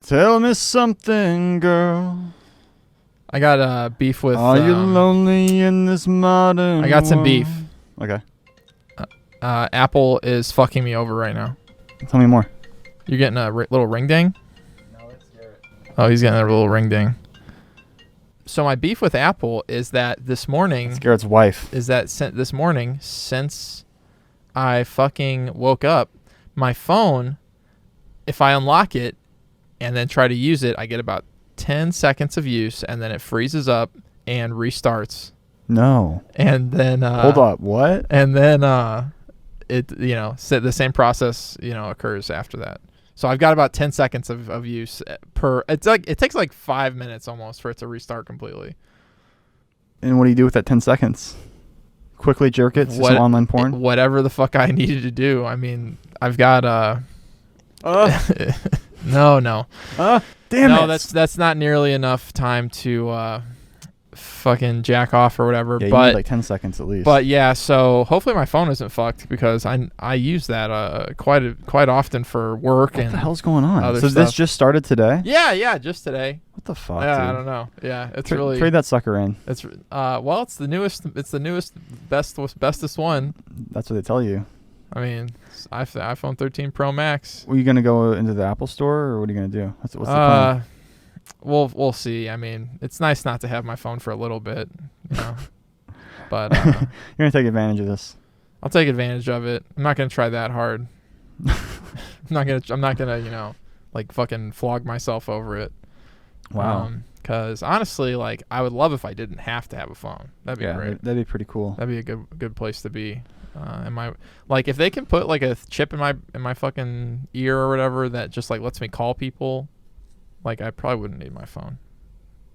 Tell me something, girl. I got beef with. Are you lonely in this modern I got some world? beef. Okay. Apple is fucking me over right now. Tell me more. You're getting a little ring ding? No, it's Garrett. Oh, he's getting a little ring ding. So my beef with Apple is that this morning... It's Garrett's wife. This morning, since I fucking woke up, my phone, if I unlock it and then try to use it, I get about 10 seconds of use, and then it freezes up and restarts. No. And then... Hold up. What? And then... the same process, occurs after that. So I've got about 10 seconds of use per. It takes like 5 minutes almost for it to restart completely. And what do you do with that 10 seconds? Quickly jerk it to some online porn? Whatever the fuck I needed to do. I mean, I've got no. Damn it. No, that's not nearly enough time to fucking jack off or whatever. Yeah, but you need like 10 seconds at least. But yeah, so hopefully my phone isn't fucked because I use that quite often for work. What and the hell's going on? other So stuff. this just started today? Yeah, just today. What the fuck, Yeah, dude? I don't know. Yeah, it's Trade that sucker in. it's it's the newest bestest one. That's what they tell you. I mean, it's iPhone 13 Pro Max. Were you going to go into the Apple store, or what are you going to do? What's the plan? We'll see. I mean, it's nice not to have my phone for a little bit, But You're going to take advantage of this. I'll take advantage of it. I'm not gonna try that hard. I'm not gonna like fucking flog myself over it. Wow. Because honestly, like, I would love if I didn't have to have a phone. That'd be great. That'd be pretty cool. That'd be a good place to be. If they can put like a chip in my fucking ear or whatever that just like lets me call people, like, I probably wouldn't need my phone.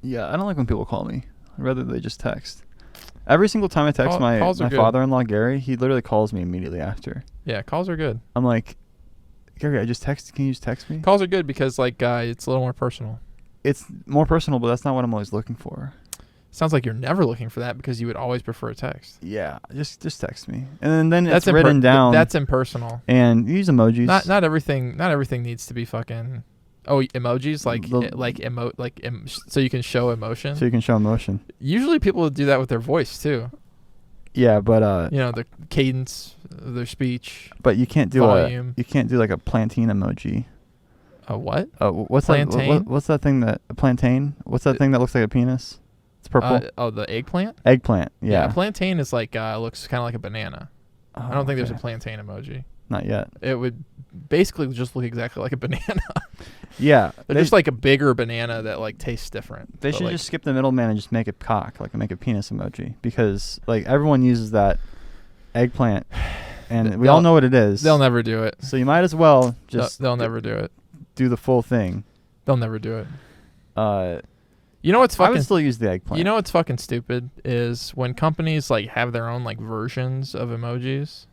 Yeah, I don't like when people call me. I'd rather they just text. Every single time I text my good. father-in-law, Gary, he literally calls me immediately after. Yeah, calls are good. I'm like, Gary, I just texted. Can you just text me? Calls are good because like it's a little more personal. It's more personal, but that's not what I'm always looking for. Sounds like you're never looking for that because you would always prefer a text. Yeah, just text me, and then That's it's written down. That's impersonal. And use emojis. Not everything needs to be fucking. Oh, emojis so you can show emotion. So you can show emotion. Usually people do that with their voice too. Yeah, but the cadence of their speech. But you can't do volume. You can't do like a plantain emoji. A what? What's Plantain? what's that thing that a plantain? What's that thing that looks like a penis? It's purple. The eggplant. Eggplant. Yeah. Plantain is like looks kind of like a banana. I don't think there's a plantain emoji. Not yet. It would basically just look exactly like a banana. Yeah. They're just like a bigger banana that like tastes different. They should just skip the middleman and just make a cock, like make a penis emoji, because like everyone uses that eggplant, and we all know what it is. They'll never do it. So you might as well just. They'll never do it. Do the full thing. They'll never do it. You know what's fucking? I would still use the eggplant. You know what's fucking stupid is when companies like have their own like versions of emojis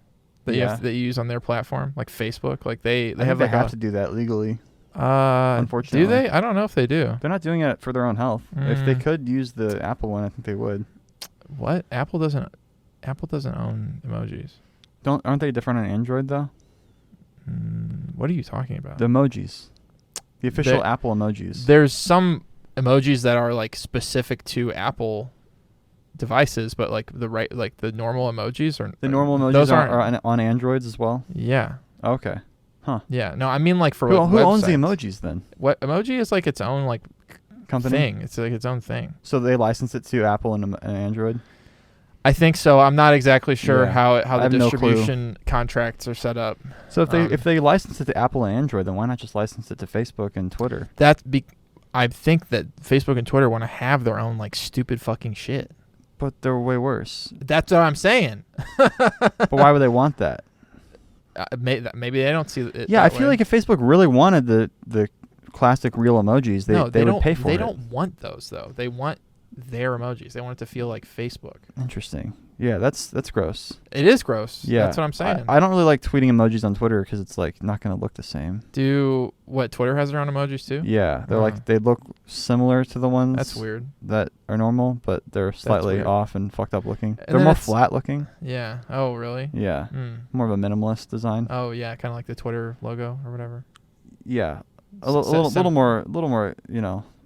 that you use on their platform, like Facebook. Like they have to do that legally. Unfortunately, do they? I don't know if they do. They're not doing it for their own health. If they could use the Apple one, I think they would. What? Apple doesn't own emojis. Aren't they different on Android though? What are you talking about? The emojis, the official Apple emojis. There's some emojis that are like specific to Apple devices, but like the normal emojis are the normal emojis those are on Androids as well. Yeah. Okay. Huh. Yeah. No, I mean like for who websites. owns the emojis then? What emoji is like its own like company thing. It's like its own thing. So they license it to Apple and Android. I think so. I'm not exactly sure how the distribution no contracts are set up. So if they license it to Apple and Android, then why not just license it to Facebook and Twitter? I think that Facebook and Twitter want to have their own like stupid fucking shit. But they're way worse. That's what I'm saying. But why would they want that? Maybe they don't see it. Yeah, I feel like if Facebook really wanted the classic real emojis, they would pay for it. They don't want those though. They want their emojis. They want it to feel like Facebook. Interesting. Yeah, that's gross. It is gross. Yeah, that's what I'm saying. I don't really like tweeting emojis on Twitter because it's like not going to look the same. Twitter has their own emojis too? Yeah, they're like they look similar to the ones. That's weird. That are normal, but they're slightly off and fucked up looking. And they're more flat looking. Yeah. Oh, really? Yeah. More of a minimalist design. Oh, yeah, kind of like the Twitter logo or whatever. Yeah. little more,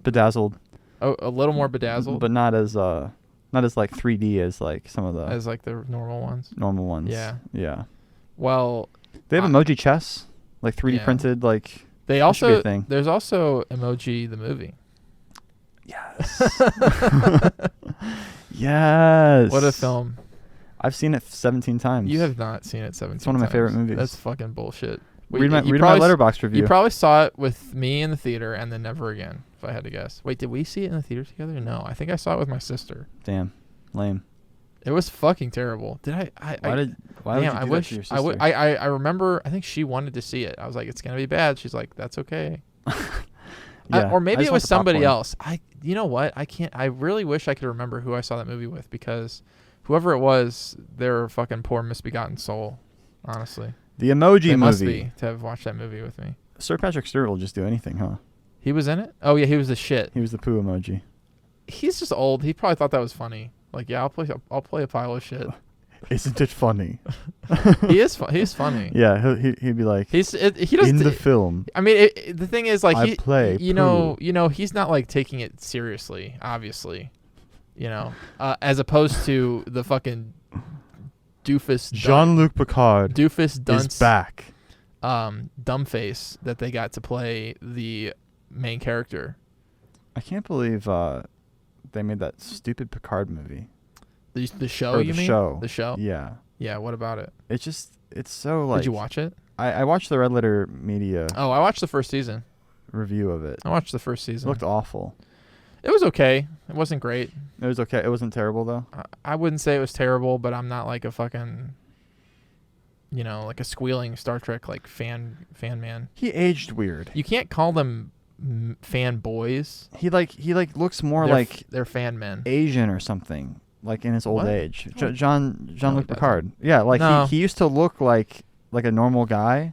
bedazzled. Oh, a little more bedazzled, but not as like 3D as like some of the as like the normal ones. Normal ones. Yeah. Yeah. Well, they have emoji chess, like 3D printed, like. They also there's also Emoji the movie. Yes. Yes. What a film. I've seen it 17 times. You have not seen it 17 times. It's one of my favorite movies. That's fucking bullshit. Read my Letterboxd review. You probably saw it with me in the theater and then never again, if I had to guess. Wait, did we see it in the theater together? No, I think I saw it with my sister. Damn. Lame. It was fucking terrible. Why would you do that to your sister? I remember, I think she wanted to see it. I was like, it's going to be bad. She's like, that's okay. Yeah, or maybe it was somebody else. You know what? I really wish I could remember who I saw that movie with, because whoever it was, they're a fucking poor misbegotten soul, honestly. The Emoji movie. Must be to have watched that movie with me. Sir Patrick Stewart will just do anything, huh? He was in it? Oh, yeah, he was the shit. He was the poo emoji. He's just old. He probably thought that was funny. Like, yeah, I'll play a pile of shit. Isn't it funny? He's funny. Yeah, he'd be like, he doesn't in the film. I mean, the thing is, like, he's not like taking it seriously, obviously, as opposed to the fucking doofus Jean-Luc Picard doofus dunce is back. Dumbface that they got to play the main character. I can't believe they made that stupid Picard movie. The show, you mean? The show? Yeah. Yeah, what about it? It's so like... Did you watch it? I watched the Red Letter Media... Oh, I watched the first season. ...review of it. I watched the first season. It looked awful. It was okay. It wasn't great. It was okay. It wasn't terrible, though? I wouldn't say it was terrible, but I'm not like a fucking... like a squealing Star Trek like fan man. He aged weird. You can't call them fan boys. He looks more they're fan men. Asian or something, like in his old age. Jean-Luc Picard. Doesn't. Yeah, like he used to look like a normal guy,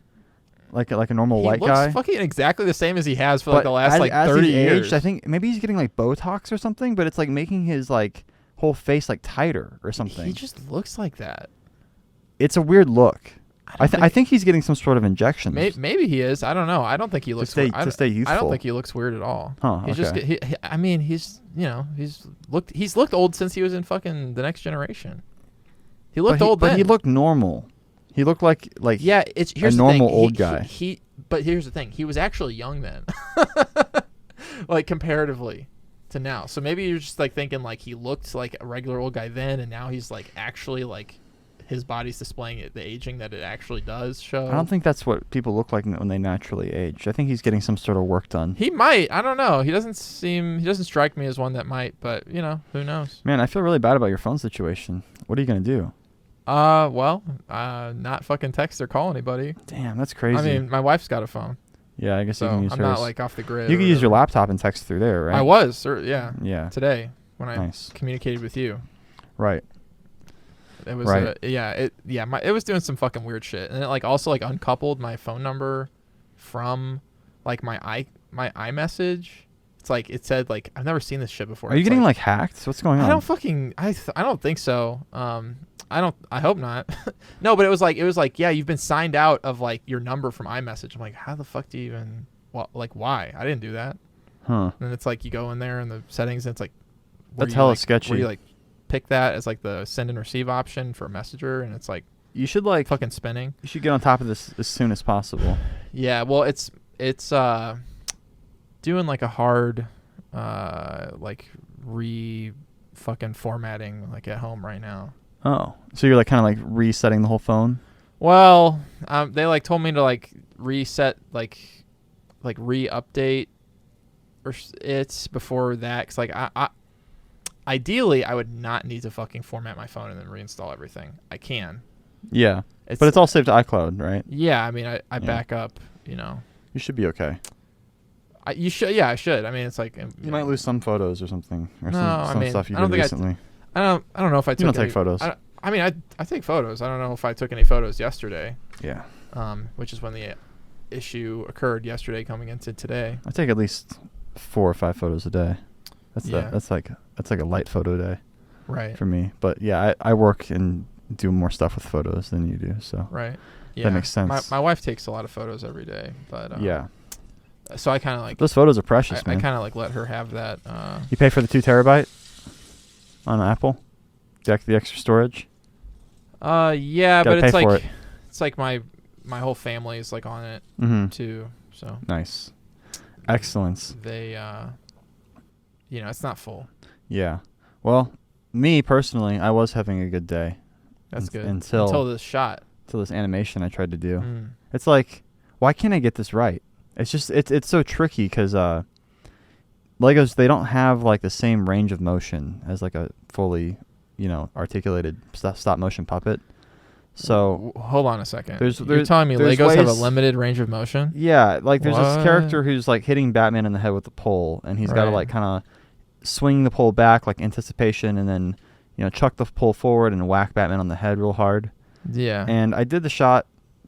like a normal white guy. He looks fucking exactly the same as he has for like the last as 30 years. Aged, I think maybe he's getting like Botox or something, but it's like making his like whole face like tighter or something. He just looks like that. It's a weird look. I think he's getting some sort of injection. Maybe he is. I don't know. I don't think he looks to stay youthful. I don't think he looks weird at all. Huh, he's just. He's looked old since he was in fucking The Next Generation. He looked old then. But he looked normal. He looked like yeah. Here's a normal old guy. But here's the thing. He was actually young then, like comparatively to now. So maybe you're just like thinking like he looked like a regular old guy then, and now he's like actually like. His body's displaying the aging that it actually does show. I don't think that's what people look like when they naturally age. I think he's getting some sort of work done. He might. I don't know. He doesn't strike me as one that might, but who knows? Man, I feel really bad about your phone situation. What are you going to do? Not fucking text or call anybody. Damn, that's crazy. I mean, my wife's got a phone. Yeah, I guess you can use I'm hers. not like off the grid. You can use your laptop and text through there, right? I was, yeah. Today when I communicated with you. Right. It was it was doing some fucking weird shit, and it like also like uncoupled my phone number from like my iMessage. It's like it said like I've never seen this shit before. Are you getting like hacked? What's going on? I don't think so. I hope not. No, but it was like yeah, you've been signed out of like your number from iMessage. I'm like, how the fuck do you even why? I didn't do that. Huh. And it's like you go in there in the settings and it's like that's hella sketchy. Where you like pick that as like the send and receive option for Messenger, and it's like you should like fucking spinning. You should get on top of this as soon as possible. Yeah, well, it's doing like a hard like fucking formatting like at home right now. Oh, so you're like kind of like resetting the whole phone? Well, they like told me to like reset like re-update or it's before that, because like I ideally, I would not need to fucking format my phone and then reinstall everything. I can. Yeah. But it's all saved to iCloud, right? Yeah. I mean, I back up, You should be okay. You should. Yeah, I should. I mean, it's like... You might lose some photos or something. Or some stuff you did recently. I don't know if I took You don't take photos. I mean, I take photos. I don't know if I took any photos yesterday. Yeah. Which is when the issue occurred yesterday coming into today. I take at least 4 or 5 photos a day. That's like a light photo day, right? For me, but yeah, I work and do more stuff with photos than you do, so right. Yeah, that makes sense. My wife takes a lot of photos every day, but yeah, So I kind of like those photos are precious, I man. kind of like let her have that. You pay for the 2 terabyte on Apple, the extra storage. Yeah, Gotta but it's pay for like it. it's like my whole family is like on it Mm-hmm. too. So Nice, excellence. they, it's not full. Yeah. Well, me personally, I was having a good day. That's good Until this shot. Until this animation I tried to do. Mm. It's like, why can't I get this right? It's just it's so tricky because Legos, they don't have like the same range of motion as like a fully, articulated stop motion puppet. So Hold on a second. There's You're telling me there's Legos have a ways- limited range of motion? yeah, like there's this What? character who's like hitting Batman in the head with the pole, and he's got to Right. like kind of swing the pole back like anticipation, and then chuck the pole forward and whack Batman on the head real hard. Yeah. And I did the shot,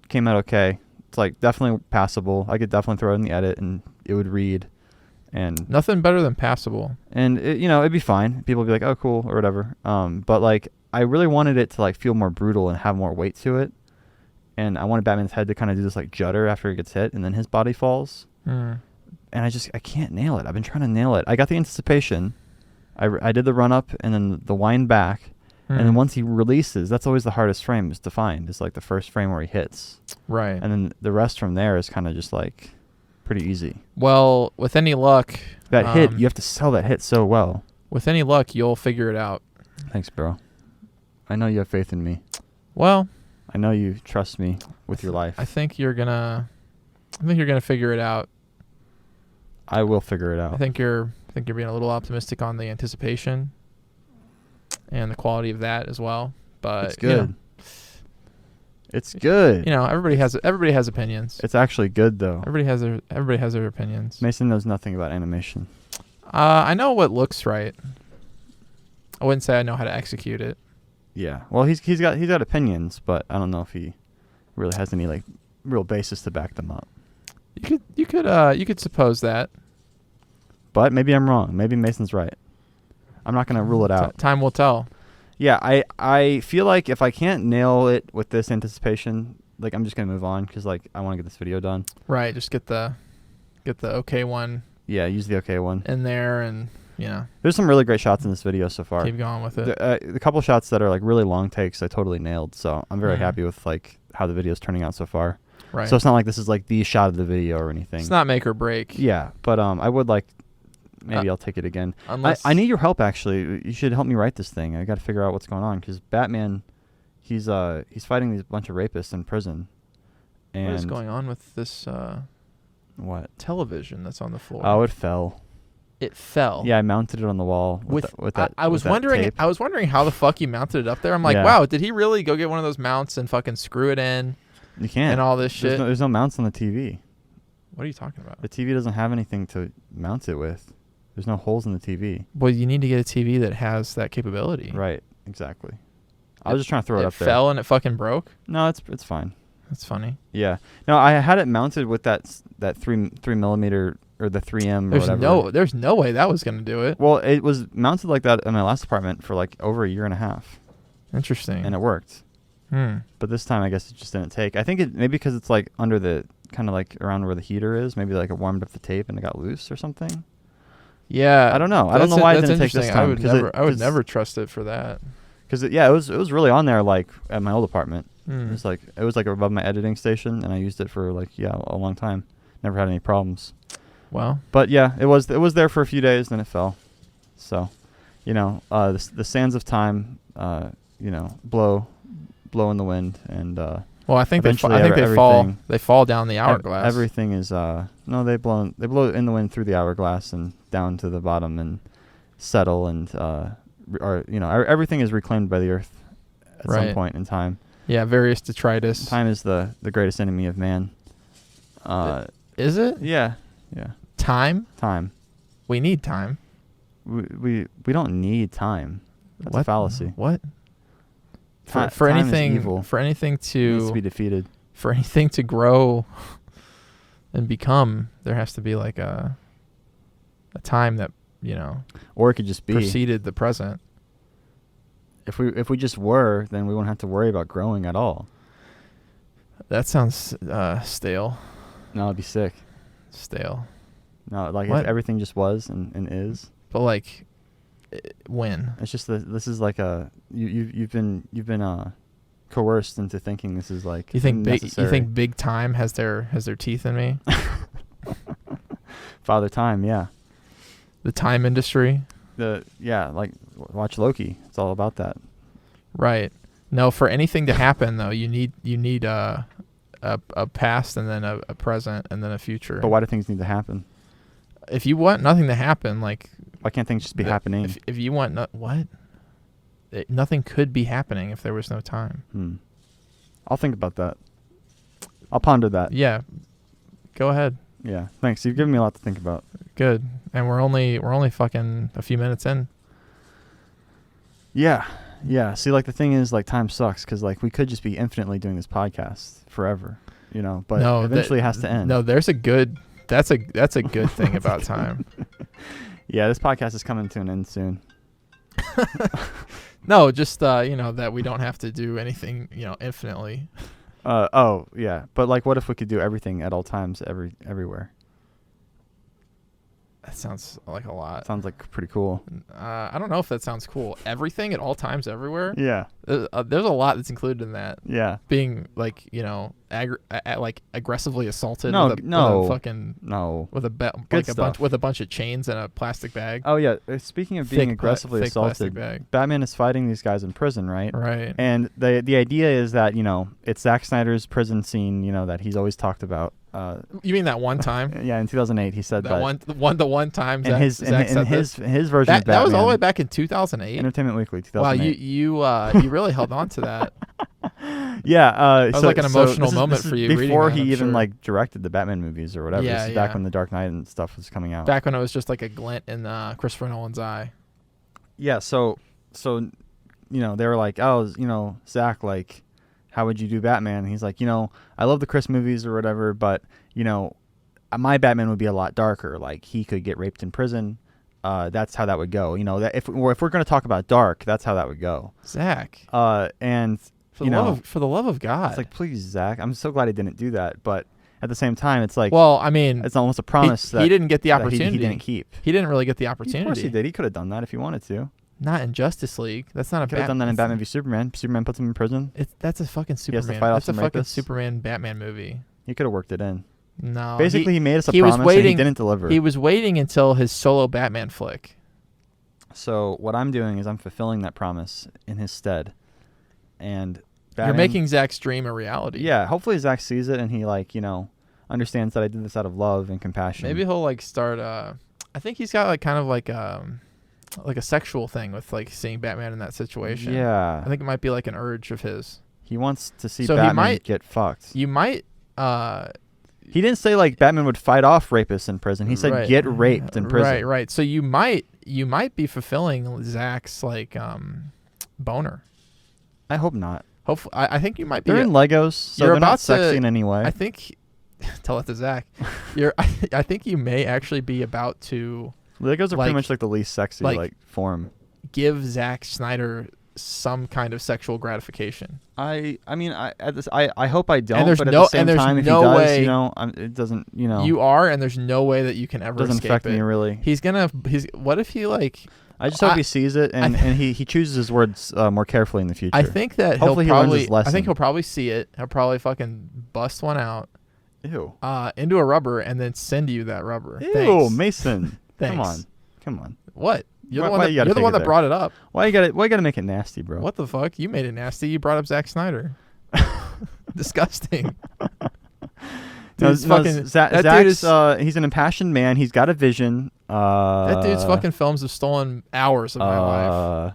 came out okay. It's like definitely passable. I could definitely throw it in the edit and it would read, and Nothing better than passable. and it'd be fine. People would be like, oh cool or whatever. But like I really wanted it to like feel more brutal and have more weight to it, and I wanted Batman's head to kind of do this like judder after he gets hit and then his body falls. Mm. And I can't nail it. I've been trying to nail it. I got the anticipation. I did the run up and then the wind back. And then once he releases, that's always the hardest frame is to find. It's like the first frame where he hits. Right. And then the rest from there is kind of just like pretty easy. Well, with any luck, That hit, you have to sell that hit so well. with any luck, you'll figure it out. Thanks, bro. I know you have faith in me. Well, I know you trust me with your life. I think you're gonna figure it out. I will figure it out. I think you're being a little optimistic on the anticipation and the quality of that as well. But It's good. It's good. everybody has opinions. It's actually good though. Everybody has their opinions. Mason knows nothing about animation. I know what looks right. I wouldn't say I know how to execute it. Yeah. Well, he's got opinions, but I don't know if he really has any like real basis to back them up. You could suppose that. But maybe I'm wrong. Maybe Mason's right. I'm not going to rule it out. Time will tell. Yeah, I feel like if I can't nail it with this anticipation, like I'm just going to move on because like I want to get this video done. Right, just get the okay one Yeah, use the okay one. in there and, There's some really great shots in this video so far. keep going with it. The couple shots that are like really long takes I totally nailed, so I'm very Mhm. happy with like how the video's turning out so far. Right. So it's not like this is like the shot of the video or anything. It's not make or break. Yeah, but I would like maybe I'll take it again. Unless I need your help actually. You should help me write this thing. I got to figure out what's going on because Batman, he's fighting these bunch of rapists in prison. And what is going on with this what? television that's on the floor? Oh, it fell. It fell. Yeah, I mounted it on the wall with that. I was with that wondering. tape. I was wondering how the fuck you mounted it up there. I'm like, Yeah. wow, did he really go get one of those mounts and fucking screw it in You can't. and all this shit? There's no mounts on the TV. What are you talking about? The TV doesn't have anything to mount it with. There's no holes in the TV. Well, you need to get a TV that has that capability. Right. Exactly. I was just trying to throw it up there. It fell and it fucking broke. No, it's fine. That's funny. Yeah. No, I had it mounted with that 3mm or the 3M or whatever. There's no way that was gonna do it. Well, it was mounted like that in my last apartment for like over a year and a half, Interesting. and it worked. But this time, I guess it just didn't take. I think it maybe because it's like under the kind of like around where the heater is. Maybe like it warmed up the tape and it got loose or something. Yeah. I don't know. I don't know why it that's didn't take this interesting. time. I would never trust it for that. Because it was really on there like at my old apartment. Hmm. It was like above my editing station, and I used it for like a long time. Never had any problems. Well, But yeah, it was there for a few days, then it fell. So, the sands of time, blow in the wind, and I think they fall. everything- They fall down the hourglass. everything is no, they blow in the wind through the hourglass and down to the bottom and settle, and everything is reclaimed by the earth at some Right. point in time. Yeah, various detritus. Time is the greatest enemy of man. Is it? Yeah. Time? Time. We need time. We don't need time. That's a What? fallacy. What? For Time is anything evil. for anything It needs to to be defeated. for anything to grow and become, there has to be like a time that, Or it could just be. preceded the present. If we just were, then we wouldn't have to worry about growing at all. That sounds stale. No, it'd be sick. Stale. No, like What? if everything just was and is. But like, when? It's just that this is like a you've been coerced into thinking this is like You think necessary. big time has their teeth in me? Father Time, yeah. The time industry. Like watch Loki. It's all about that. Right. No, for anything to happen though, you need a past and then a present and then a future. But why do things need to happen? If you want nothing to happen, like Why can't things just be happening? If you want nothing could be happening if there was no time. I'll think about that. I'll ponder that. Yeah. Go ahead. Yeah. Thanks. You've given me a lot to think about. Good. And we're only fucking a few minutes in. Yeah. Yeah. See, like the thing is, like time sucks because like we could just be infinitely doing this podcast forever, but eventually it has to end. No, that's a good thing about time. Yeah, this podcast is coming to an end soon. No, just that we don't have to do anything, infinitely. Oh yeah, but like, what if we could do everything at all times, everywhere? That sounds like a lot. Sounds like pretty cool. I don't know if that sounds cool. Everything at all times, everywhere. Yeah. There's a lot that's included in that. Yeah. Being like like aggressively assaulted. No, with a bunch of chains and a plastic bag. Oh yeah. Speaking of being aggressively fake assaulted, bag. Batman is fighting these guys in prison, right? Right. And the idea is that it's Zack Snyder's prison scene, that he's always talked about. You mean that one time? Yeah, in 2008 he said that. The one time. And his version of Batman. That was all the way back in 2008. Entertainment Weekly, 2008. Wow, you really held on to that. Yeah, that was like an emotional moment for you. Before reading that, he even sure. like directed the Batman movies or whatever. Yeah, This is back when the Dark Knight and stuff was coming out. Back when it was just like a glint in Christopher Nolan's eye. Yeah, so they were like, oh, Zach, like, how would you do Batman? And he's like, I love the Chris movies or whatever, but my Batman would be a lot darker. Like he could get raped in prison. That's how that would go. That if we're going to talk about dark, that's how that would go. Zach. And for the love of God. It's like, please, Zach. I'm so glad he didn't do that, but at the same time, it's like, well, I mean, it's almost a promise he didn't get the opportunity. He didn't keep. He didn't really get the opportunity. Of course he did. He could have done that if he wanted to. Not in Justice League. That's not a. Could have done that in Batman v Superman. Superman puts him in prison. That's a fucking Superman. He has to fight off that's a some fucking rapists. Superman Batman movie. He could have worked it in. No. Basically, he made us a promise and he didn't deliver. He was waiting until his solo Batman flick. So what I'm doing is I'm fulfilling that promise in his stead. And Batman, you're making Zach's dream a reality. Yeah. Hopefully Zach sees it and he understands that I did this out of love and compassion. Maybe he'll start. I think he's got kind of like a sexual thing with seeing Batman in that situation. Yeah. I think it might be like an urge of his. He wants to see Batman get fucked. You might. He didn't say Batman would fight off rapists in prison. He said get raped in prison. Right. So you might be fulfilling Zach's boner. I hope not. Hopefully, I think you might be. They're in Legos, so they're not sexy in any way. I think. Tell it to Zach. I think you may actually be about to. Legos are pretty much the least sexy form. Give Zack Snyder some kind of sexual gratification. I hope I don't. But at the same time, if he does, it doesn't. You are, and there's no way that you can ever. Doesn't escape affect it. me really. What if he I just hope he sees it and he chooses his words more carefully in the future. I think that hopefully he learns his lesson. I think he'll probably see it. He'll probably fucking bust one out. Ew. Into a rubber and then send you that rubber. Ew, Thanks. Mason. Thanks. Come on. What? You're the one that brought it up. Why you gotta make it nasty, bro? What the fuck? You made it nasty. You brought up Zack Snyder. Disgusting. He's an impassioned man. He's got a vision. That dude's fucking films have stolen hours of my life.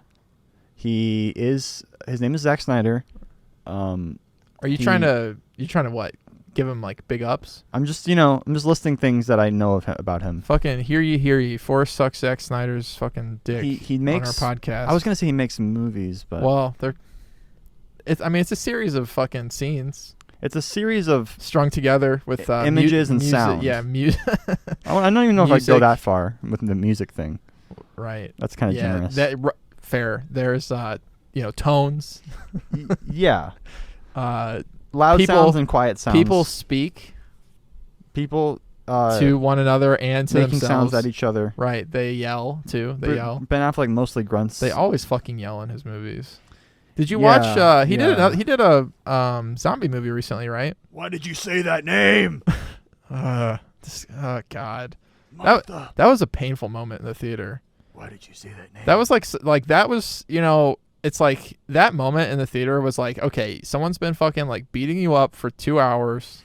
His name is Zack Snyder. Are you trying to what? Give him big ups? I'm just listing things that I know about him. Fucking hear ye. Forrest sucks Zack Snyder's fucking dick. He makes on our podcast. I was gonna say he makes movies, but it's a series of fucking scenes. It's a series of strung together with images and sound. Yeah, music. I don't even know if I'd go that far with the music thing. Right. That's kind of generous. Fair. There's tones. Yeah. Loud sounds and quiet sounds. People speak. People to one another and to making themselves. sounds at each other. Right. They yell too. They yell. Ben Affleck mostly grunts. They always fucking yell in his movies. Did you watch? He did a zombie movie recently, right? Why did you say that name? Oh God, that was a painful moment in the theater. Why did you say that name? That was like that was it's like that moment in the theater was like, okay, someone's been fucking like beating you up for 2 hours,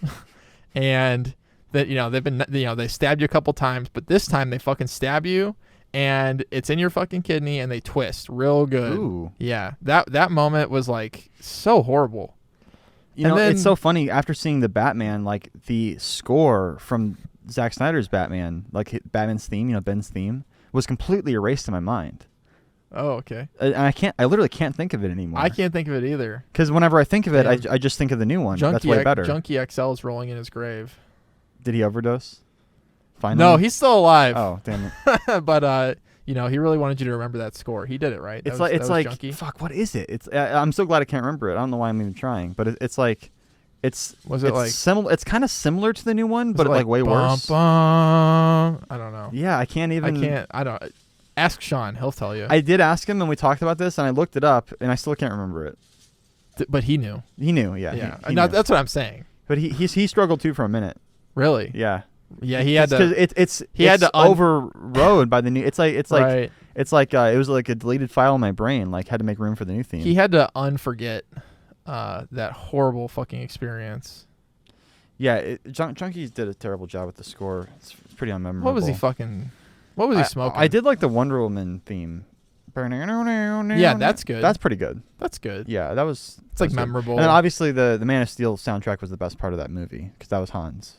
and that they've been they stabbed you a couple times, but this time they fucking stab you. And it's in your fucking kidney, and they twist real good. Ooh. Yeah, that moment was like so horrible. It's so funny after seeing the Batman, like the score from Zack Snyder's Batman, like Batman's theme, Ben's theme, was completely erased in my mind. Oh, okay. And I literally can't think of it anymore. I can't think of it either. Because whenever I think of it, I just think of the new one. That's way better. Junkie XL is rolling in his grave. Did he overdose? Finally? No, he's still alive. Oh, damn it. But he really wanted you to remember that score. He did it right. It's like Junkie. Fuck. What is it? I'm so glad I can't remember it. I don't know why I'm even trying. But it's similar. It's kind of similar to the new one, but like way worse. I don't know. Yeah, I can't even. I don't. Ask Sean. He'll tell you. I did ask him, and we talked about this, and I looked it up, and I still can't remember it. But he knew. He knew. Yeah. Yeah. He knew. That's what I'm saying. But he struggled too for a minute. Really? Yeah. Yeah, he had to. He had to overrode by the new. It's like right. It's like it was like a deleted file in my brain. Like had to make room for the new theme. He had to unforget that horrible fucking experience. Yeah, Junkies did a terrible job with the score. It's pretty unmemorable. What was he smoking? I did like the Wonder Woman theme. Yeah, that's good. That's pretty good. That's good. Yeah, that was. It's like memorable. And then obviously the Man of Steel soundtrack was the best part of that movie because that was Hans.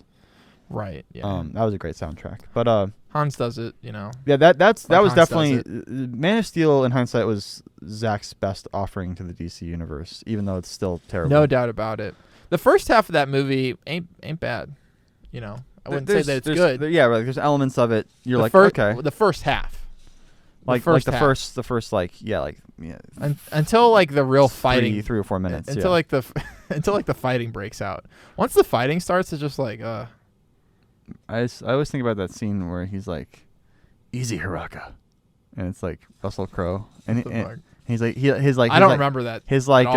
Right. Yeah. That was a great soundtrack. But Hans does it. Yeah. That was Hans definitely Man of Steel. In hindsight, was Zack's best offering to the DC universe, even though it's still terrible. No doubt about it. The first half of that movie ain't bad. I wouldn't say that it's good. There's elements of it. You're okay. The first half. Until like the real fighting, 3 or 4 minutes. Until like the fighting breaks out. Once the fighting starts, it's just like I always think about that scene where he's like, "Easy, Haraka," and it's like Russell Crowe, and he's like, I don't remember that. His like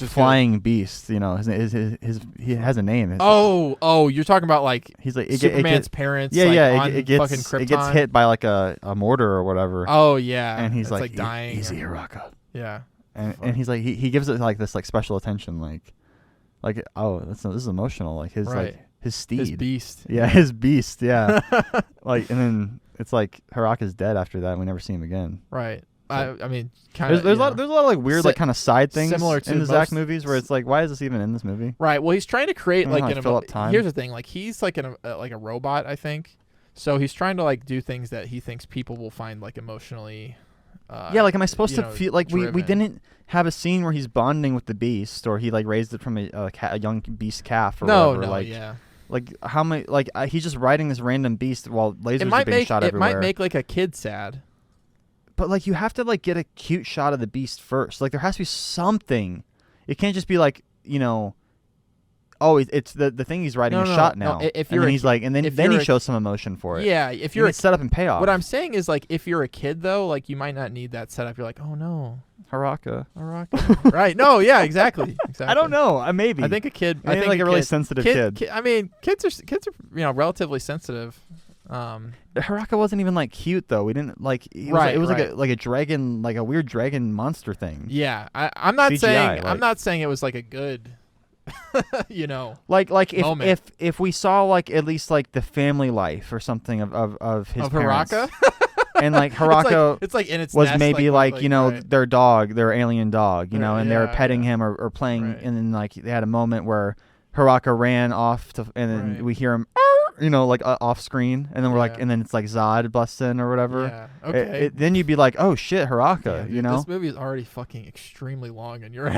flying beast, he has a name. You're talking about like he's like Superman's parents. It gets fucking Krypton. It gets hit by like a mortar or whatever. Oh yeah, and he's like dying. Easy, Haraka. Yeah, and he's like he gives it like this like special attention like this is emotional like his right. like his steed. His beast. Yeah, his beast. Yeah. And then it's like Haraka's dead after that. And we never see him again. Right. I mean, kind of. There's a lot of like weird like kind of side things similar to in the Zack movies where it's like, why is this even in this movie? Right. Well, he's trying to create like fill up time. Here's the thing, like he's like like a robot, I think. So he's trying to like do things that he thinks people will find like emotionally. Am I supposed to feel like we didn't have a scene where he's bonding with the beast or he like raised it from a young beast calf or whatever? Like how many? Like he's just riding this random beast while lasers are being shot everywhere. It might make like a kid sad. But like you have to like get a cute shot of the beast first. Like there has to be something. It can't just be like it's the thing he's riding a shot now. If you're then he shows some emotion for it. Yeah, if you're set up and payoff. What I'm saying is like if you're a kid though, like you might not need that setup. You're like, oh no. Haraka. Right. No, yeah, exactly. I don't know. Maybe. I think a kid. I think like a really sensitive kid. I mean, kids are relatively sensitive. Haraka wasn't even like cute though. We didn't like. It was like a dragon, like a weird dragon monster thing. Yeah, I'm not CGI, saying I'm not saying it was like a good. Like if we saw like at least like the family life or something of his parents. Haraka. And like Haraka it's like in its was nest, maybe right. their dog, their alien dog, and they were petting him or playing, right. and then like they had a moment where Haraka ran off to, and then we hear him, like off screen, and then we're like, and then it's like Zod busts in or whatever. Yeah. Okay. Then you'd be like, oh shit, Haraka, dude, this movie is already fucking extremely long, and you're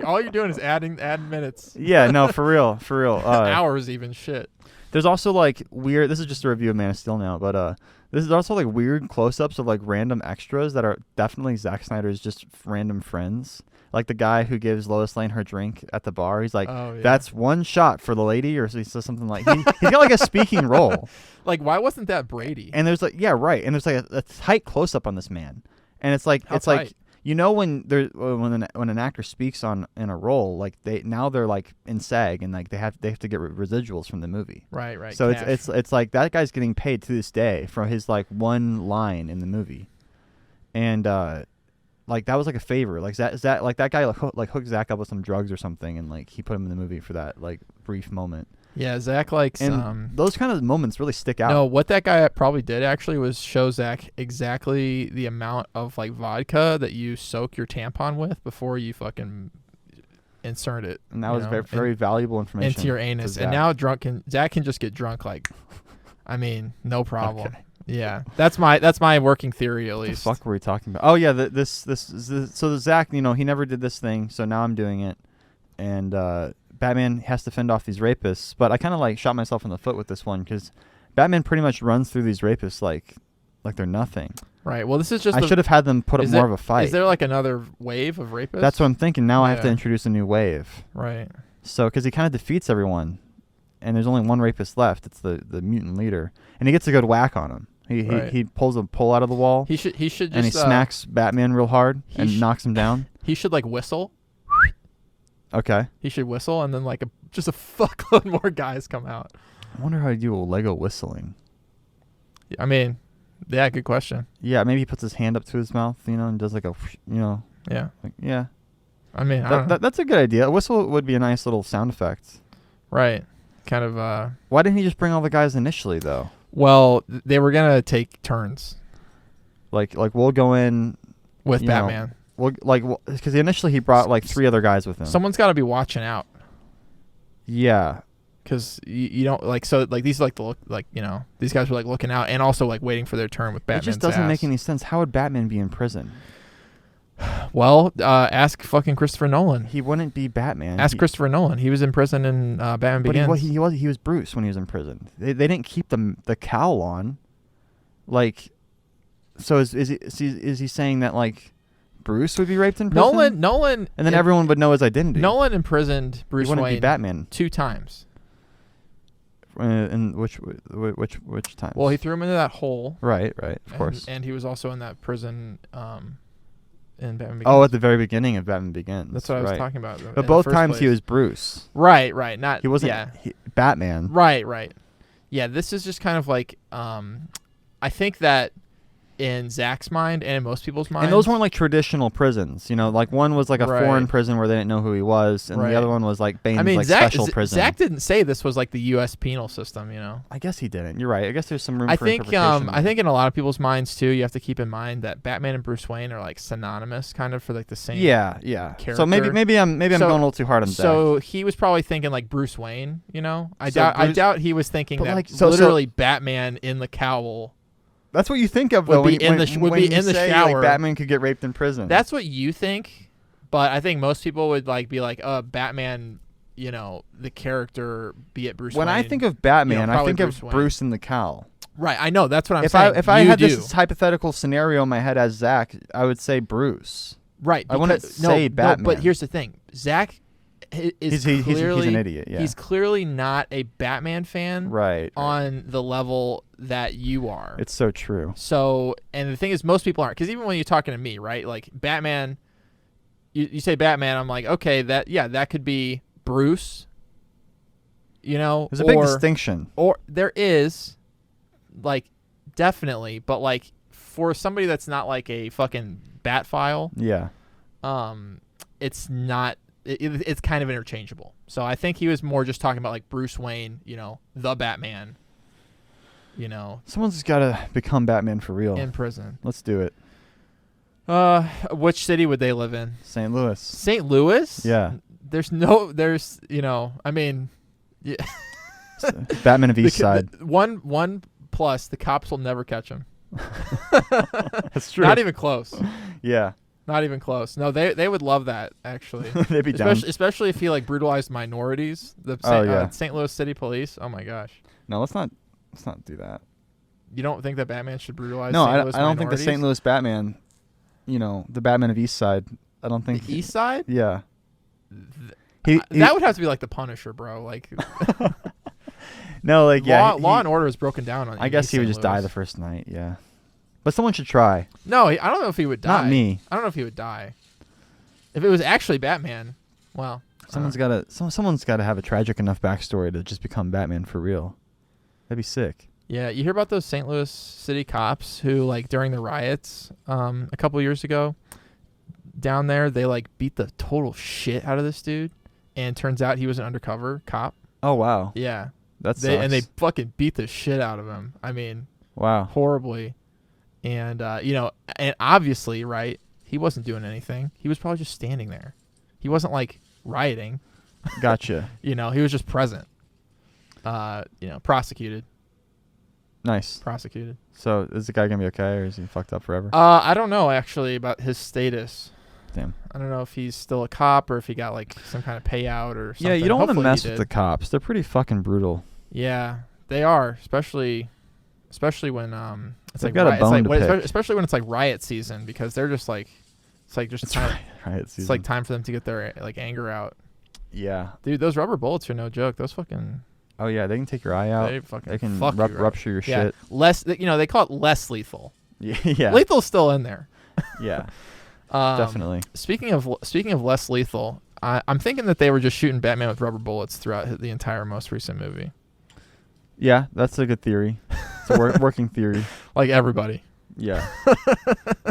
all you're doing is adding minutes. Yeah, no, for real. Hours even shit. There's also like weird. This is just a review of Man of Steel now, but this is also like weird close-ups of like random extras that are definitely Zack Snyder's just random friends. Like the guy who gives Lois Lane her drink at the bar. He's like, "That's one shot for the lady," or he says something like, he's got like a speaking role. Like, why wasn't that Brady? And there's like, yeah, right. And there's like a tight close-up on this man, and it's like How it's tight? like. You know when an actor speaks in a role, like they're like in SAG and like they have to get residuals from the movie. Right. So Cash. it's like that guy's getting paid to this day for his like one line in the movie, and like that was like a favor. Like that like that guy like hooked Zach up with some drugs or something, and like he put him in the movie for that like brief moment. Yeah, Zach likes those kind of moments really stick out. No, what that guy probably did actually was show Zach exactly the amount of like vodka that you soak your tampon with before you fucking insert it. And that was very valuable information into your anus. And now Zach can just get drunk like, I mean, no problem. Okay. Yeah, that's my working theory at least. What the fuck were we talking about? Oh yeah, so the Zach, he never did this thing, so now I'm doing it, and Batman has to fend off these rapists, but I kind of like shot myself in the foot with this one because Batman pretty much runs through these rapists like they're nothing. Right. Well, this is just. I should have had them put up more of a fight. Is there like another wave of rapists? That's what I'm thinking. Now I have to introduce a new wave. Right. So because he kind of defeats everyone, and there's only one rapist left. It's the mutant leader, and he gets a good whack on him. He pulls a pole out of the wall. He should just. And he smacks Batman real hard and knocks him down. He should like whistle. Okay. He should whistle, and then like just a fuckload more guys come out. I wonder how you do a Lego whistling. I mean, yeah, good question. Yeah, maybe he puts his hand up to his mouth, and does like a, Yeah. Like, yeah. I mean, that's a good idea. A whistle would be a nice little sound effect. Right. Kind of. Why didn't he just bring all the guys initially though? Well, they were gonna take turns. Like we'll go in with Batman. Because initially he brought like 3 other guys with him. Someone's got to be watching out. Yeah. Because you don't like these like the look like these guys were like looking out and also like waiting for their turn with Batman. It just doesn't make any sense. How would Batman be in prison? Well, ask fucking Christopher Nolan. He wouldn't be Batman. Ask Christopher Nolan. He was in prison in Batman Begins. But he was Bruce when he was in prison. They didn't keep the cowl on. Like, so is he saying that like Bruce would be raped in prison? Nolan, and then everyone would know his identity. Nolan imprisoned Bruce Wayne. He wouldn't Wayne be Batman 2 times. In which times? Well, he threw him into that hole. Right, of course. And he was also in that prison in Batman Begins. Oh, at the very beginning of Batman Begins. That's what I was talking about. But both times he was Bruce. Right. Not he wasn't Batman. Right. Yeah, this is just kind of like I think that in Zach's mind and in most people's minds. And those weren't like traditional prisons, like one was like a foreign prison where they didn't know who he was, and the other one was like Bane's special prison. Zach didn't say this was like the U.S. penal system, I guess he didn't. You're right. I guess there's some room for interpretation. I think in a lot of people's minds too, you have to keep in mind that Batman and Bruce Wayne are like synonymous, kind of for like the same. Yeah. Character. So maybe I'm going a little too hard on Zach. So he was probably thinking like Bruce Wayne, I doubt he was thinking that literally Batman in the cowl. That's what you think of though. Would be in the shower. Like, Batman could get raped in prison. That's what you think, but I think most people would like be like, Batman. The character, be it Bruce. When Wayne, I think of Batman, I think Bruce of Wayne. Bruce in the cowl. Right, I know. That's what I'm saying. If I had this hypothetical scenario in my head as Zach, I would say Bruce. Right. I wouldn't say Batman. No, but here's the thing. Zach is clearly he's an idiot. Yeah. He's clearly not a Batman fan. Right. On the level that you are. It's so true. So, and the thing is, most people aren't, because even when you're talking to me, right? Like Batman, you say Batman, I'm like, okay, that could be Bruce. There's a big distinction. Or there is, like, definitely, but like for somebody that's not like a fucking bat file. Yeah. It's not. It's kind of interchangeable. So I think he was more just talking about like Bruce Wayne, the Batman. Someone's got to become Batman for real. In prison. Let's do it. Which city would they live in? St. Louis. St. Louis? Yeah. I mean, yeah. Batman of East Side. One plus, the cops will never catch him. That's true. Not even close. Yeah. Not even close. No, they would love that, actually. They'd be down. Especially if he like brutalized minorities. St. Louis City Police. Oh my gosh. No, let's not do that. You don't think that Batman should brutalize? No, St. I Louis don't think the minorities? St. Louis Batman, the Batman of East Side. I don't think The East Side. Yeah. That would have to be like the Punisher, bro. Like, no, like yeah. Law and Order is broken down on. I guess he would just die the first night. Yeah. But someone should try. No, I don't know if he would die. Not me. I don't know if he would die. If it was actually Batman, well, Someone's got to have a tragic enough backstory to just become Batman for real. That'd be sick. Yeah, you hear about those St. Louis City cops who, like, during the riots a couple years ago, down there, they, like, beat the total shit out of this dude, and turns out he was an undercover cop. Oh, wow. Yeah. Sucks. And they fucking beat the shit out of him. I mean, wow. Horribly. And, and obviously, right, he wasn't doing anything. He was probably just standing there. He wasn't, like, rioting. Gotcha. He was just present. Prosecuted. Nice. Prosecuted. So is the guy gonna be okay, or is he fucked up forever? I don't know actually about his status. Damn. I don't know if he's still a cop or if he got like some kind of payout or something. Yeah, you don't want to Hopefully he mess with did. the cops. They're pretty fucking brutal. Yeah, they are, especially when it's They've like got a bone to pick. especially when it's like riot season, because they're just like It's time, riot season. it's like time for them to get their like anger out. Yeah. Dude, those rubber bullets are no joke. Those fucking Oh yeah, they can take your eye out. they can fuck you, right? rupture your Yeah. shit. Less, they call it less lethal. Yeah. Lethal's still in there. Yeah. Definitely. Speaking of less lethal, I'm thinking that they were just shooting Batman with rubber bullets throughout the entire most recent movie. Yeah, that's a good theory. It's a working theory. Like everybody. Yeah.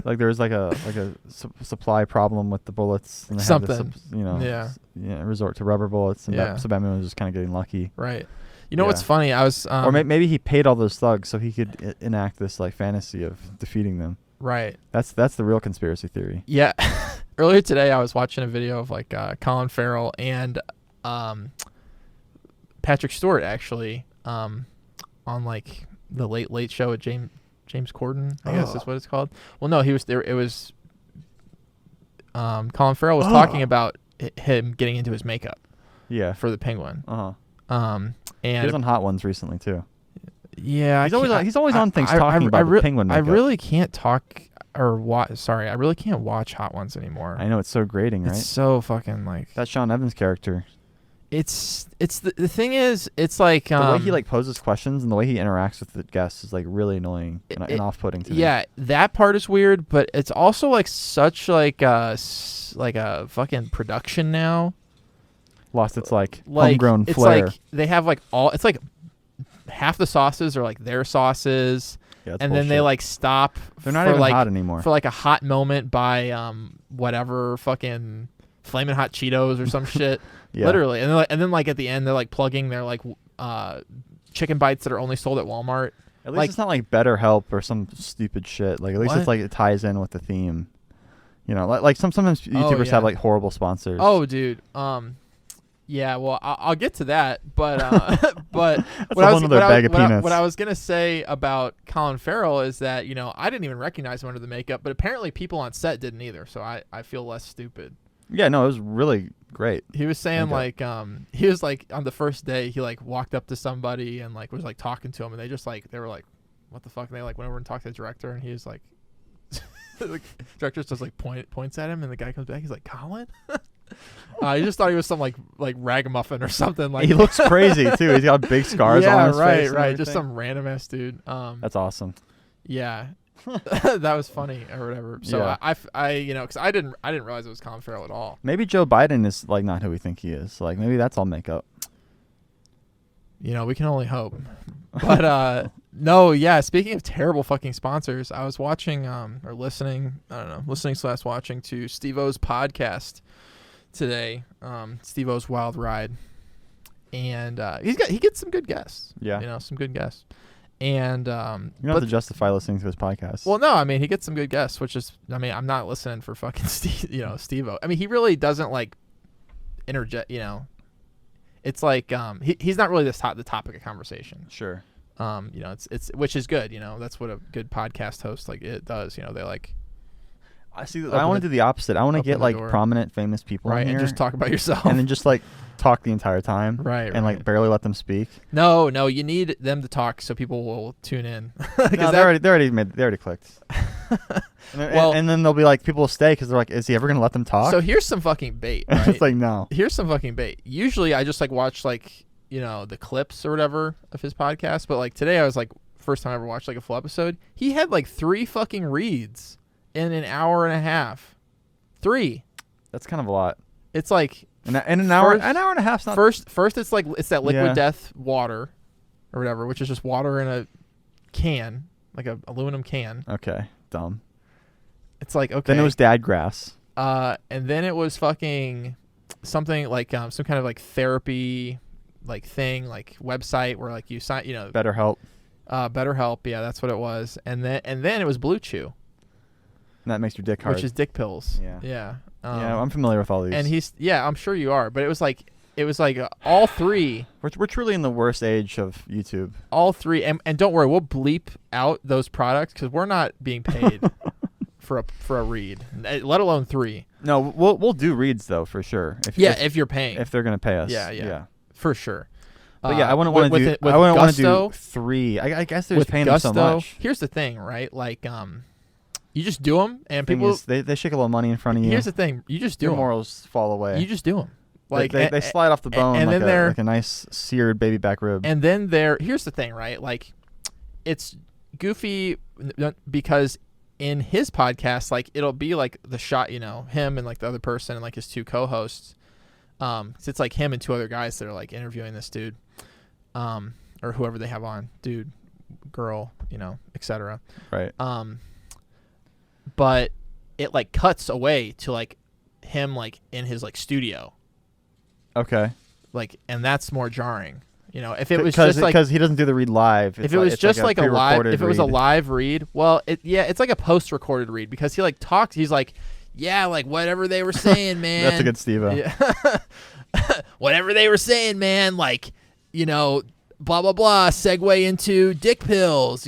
Like there was like a supply problem with the bullets, and they Something. had to resort to rubber bullets, and Yeah. so Batman was just kind of getting lucky. Right. You know Yeah. what's funny? I was Or maybe he paid all those thugs so he could enact this like fantasy of defeating them. right. That's the real conspiracy theory. Yeah. Earlier today, I was watching a video of like Colin Farrell and Patrick Stewart actually on like the Late Show with James Corden, I guess is what it's called. Well, no, he was there. It was Colin Farrell was talking about him getting into his makeup. Yeah. For the Penguin. And he was on Hot Ones recently too. Yeah, He's always on things talking about the Penguin makeup. I really can't talk or watch. Sorry, I really can't watch Hot Ones anymore. I know, it's so grating, right? It's so fucking like that Sean Evans character. It's the thing is, it's like the way he like poses questions and the way he interacts with the guests is like really annoying and off-putting to me. Yeah, that part is weird, but it's also like such like a fucking production now. Lost its like homegrown it's flair. Like they have like it's like half the sauces are like their sauces, yeah, and then they like stop. They're not for even like, hot anymore. For like a hot moment by whatever fucking Flamin' Hot Cheetos or some shit. Yeah. Literally, and then like at the end they're like plugging their like chicken bites that are only sold at Walmart. At least it's not like BetterHelp or some stupid shit. Like at least What? it's like it ties in with the theme. You know, like sometimes YouTubers have like horrible sponsors. Oh, dude. Yeah. Well, I'll get to that, but but what I was gonna say about Colin Farrell is that I didn't even recognize him under the makeup, but apparently people on set didn't either. So I feel less stupid. Yeah, no, it was really great. He was saying like he was like on the first day he like walked up to somebody and like was like talking to him, and they were like, what the fuck? And they like went over and talked to the director, and he was like, the director just like points at him, and the guy comes back, he's like, Colin. I just thought he was some like ragamuffin or something. Like he looks crazy too. He's got big scars on his face. Yeah, right. Just some random ass dude. That's awesome. Yeah. That was funny or whatever. So yeah. I because I didn't realize it was Colin Farrell at all. Maybe Joe Biden is like not who we think he is. Like maybe that's all makeup. We can only hope. But no, yeah. Speaking of terrible fucking sponsors, I was watching or listening. I don't know, listening/watching to Steve-O's podcast today. Steve-O's Wild Ride, and he gets some good guests. Yeah, some good guests. And you don't have to justify listening to his podcast. Well, no, I mean he gets some good guests, which is, I mean, I'm not listening for fucking Steve-O. I mean, he really doesn't like interject. It's like he's not really the topic of conversation. Sure. It's which is good. That's what a good podcast host like it does. They like. I see. I want to do the opposite. I want to get like prominent, famous people in here, and just talk about yourself, and then just like talk the entire time, and like barely let them speak. No, you need them to talk so people will tune in. No, they already clicked. And then they'll be like, people will stay because they're like, is he ever gonna let them talk? So here's some fucking bait. Right? It's like, no. Here's some fucking bait. Usually I just like watch like the clips or whatever of his podcast, but like today I was like, first time I ever watched like a full episode. He had like 3 fucking reads in an hour and a half. 3. That's kind of a lot. It's like an hour and a half's not. First it's like it's that liquid death water or whatever, which is just water in a can, like a aluminum can. Okay, dumb. It's like, okay. Then it was dad grass. And then it was fucking something like some kind of like therapy like thing, like website where like you sign, BetterHelp. BetterHelp, yeah, that's what it was. And then it was Blue Chew. And that makes your dick hard. Which is dick pills. Yeah. Yeah. Yeah, I'm familiar with all these. And I'm sure you are, but it was like all 3. We're truly in the worst age of YouTube. All 3, and don't worry, we'll bleep out those products because we're not being paid for a read, let alone 3. No, we'll do reads though for sure. If you're paying, if they're gonna pay us. Yeah, for sure. But I wouldn't want to do. I wouldn't want to do 3. I guess they're just paying them so much. Here's the thing, right? Like, you just do them, and people they shake a little money in front of you. Here's the thing: you just do your morals fall away. You just do them. Like they slide off the bone and like a nice seared baby back rib. And then here's the thing, right? Like, it's goofy because in his podcast, like it'll be like the shot, him and like the other person and like his 2 co-hosts. So it's like him and 2 other guys that are like interviewing this dude, or whoever they have on, dude, girl, etc. Right. But it like cuts away to like him like in his like studio. Okay. Like, and that's more jarring. If it was just like, because he doesn't do the read live. If it was just like a live, if it was a live read, well, it's like a post-recorded read because he like talks. He's like, yeah, like whatever they were saying, man. That's a good Steve-O. Yeah. Whatever they were saying, man. Like, blah blah blah. Segue into dick pills,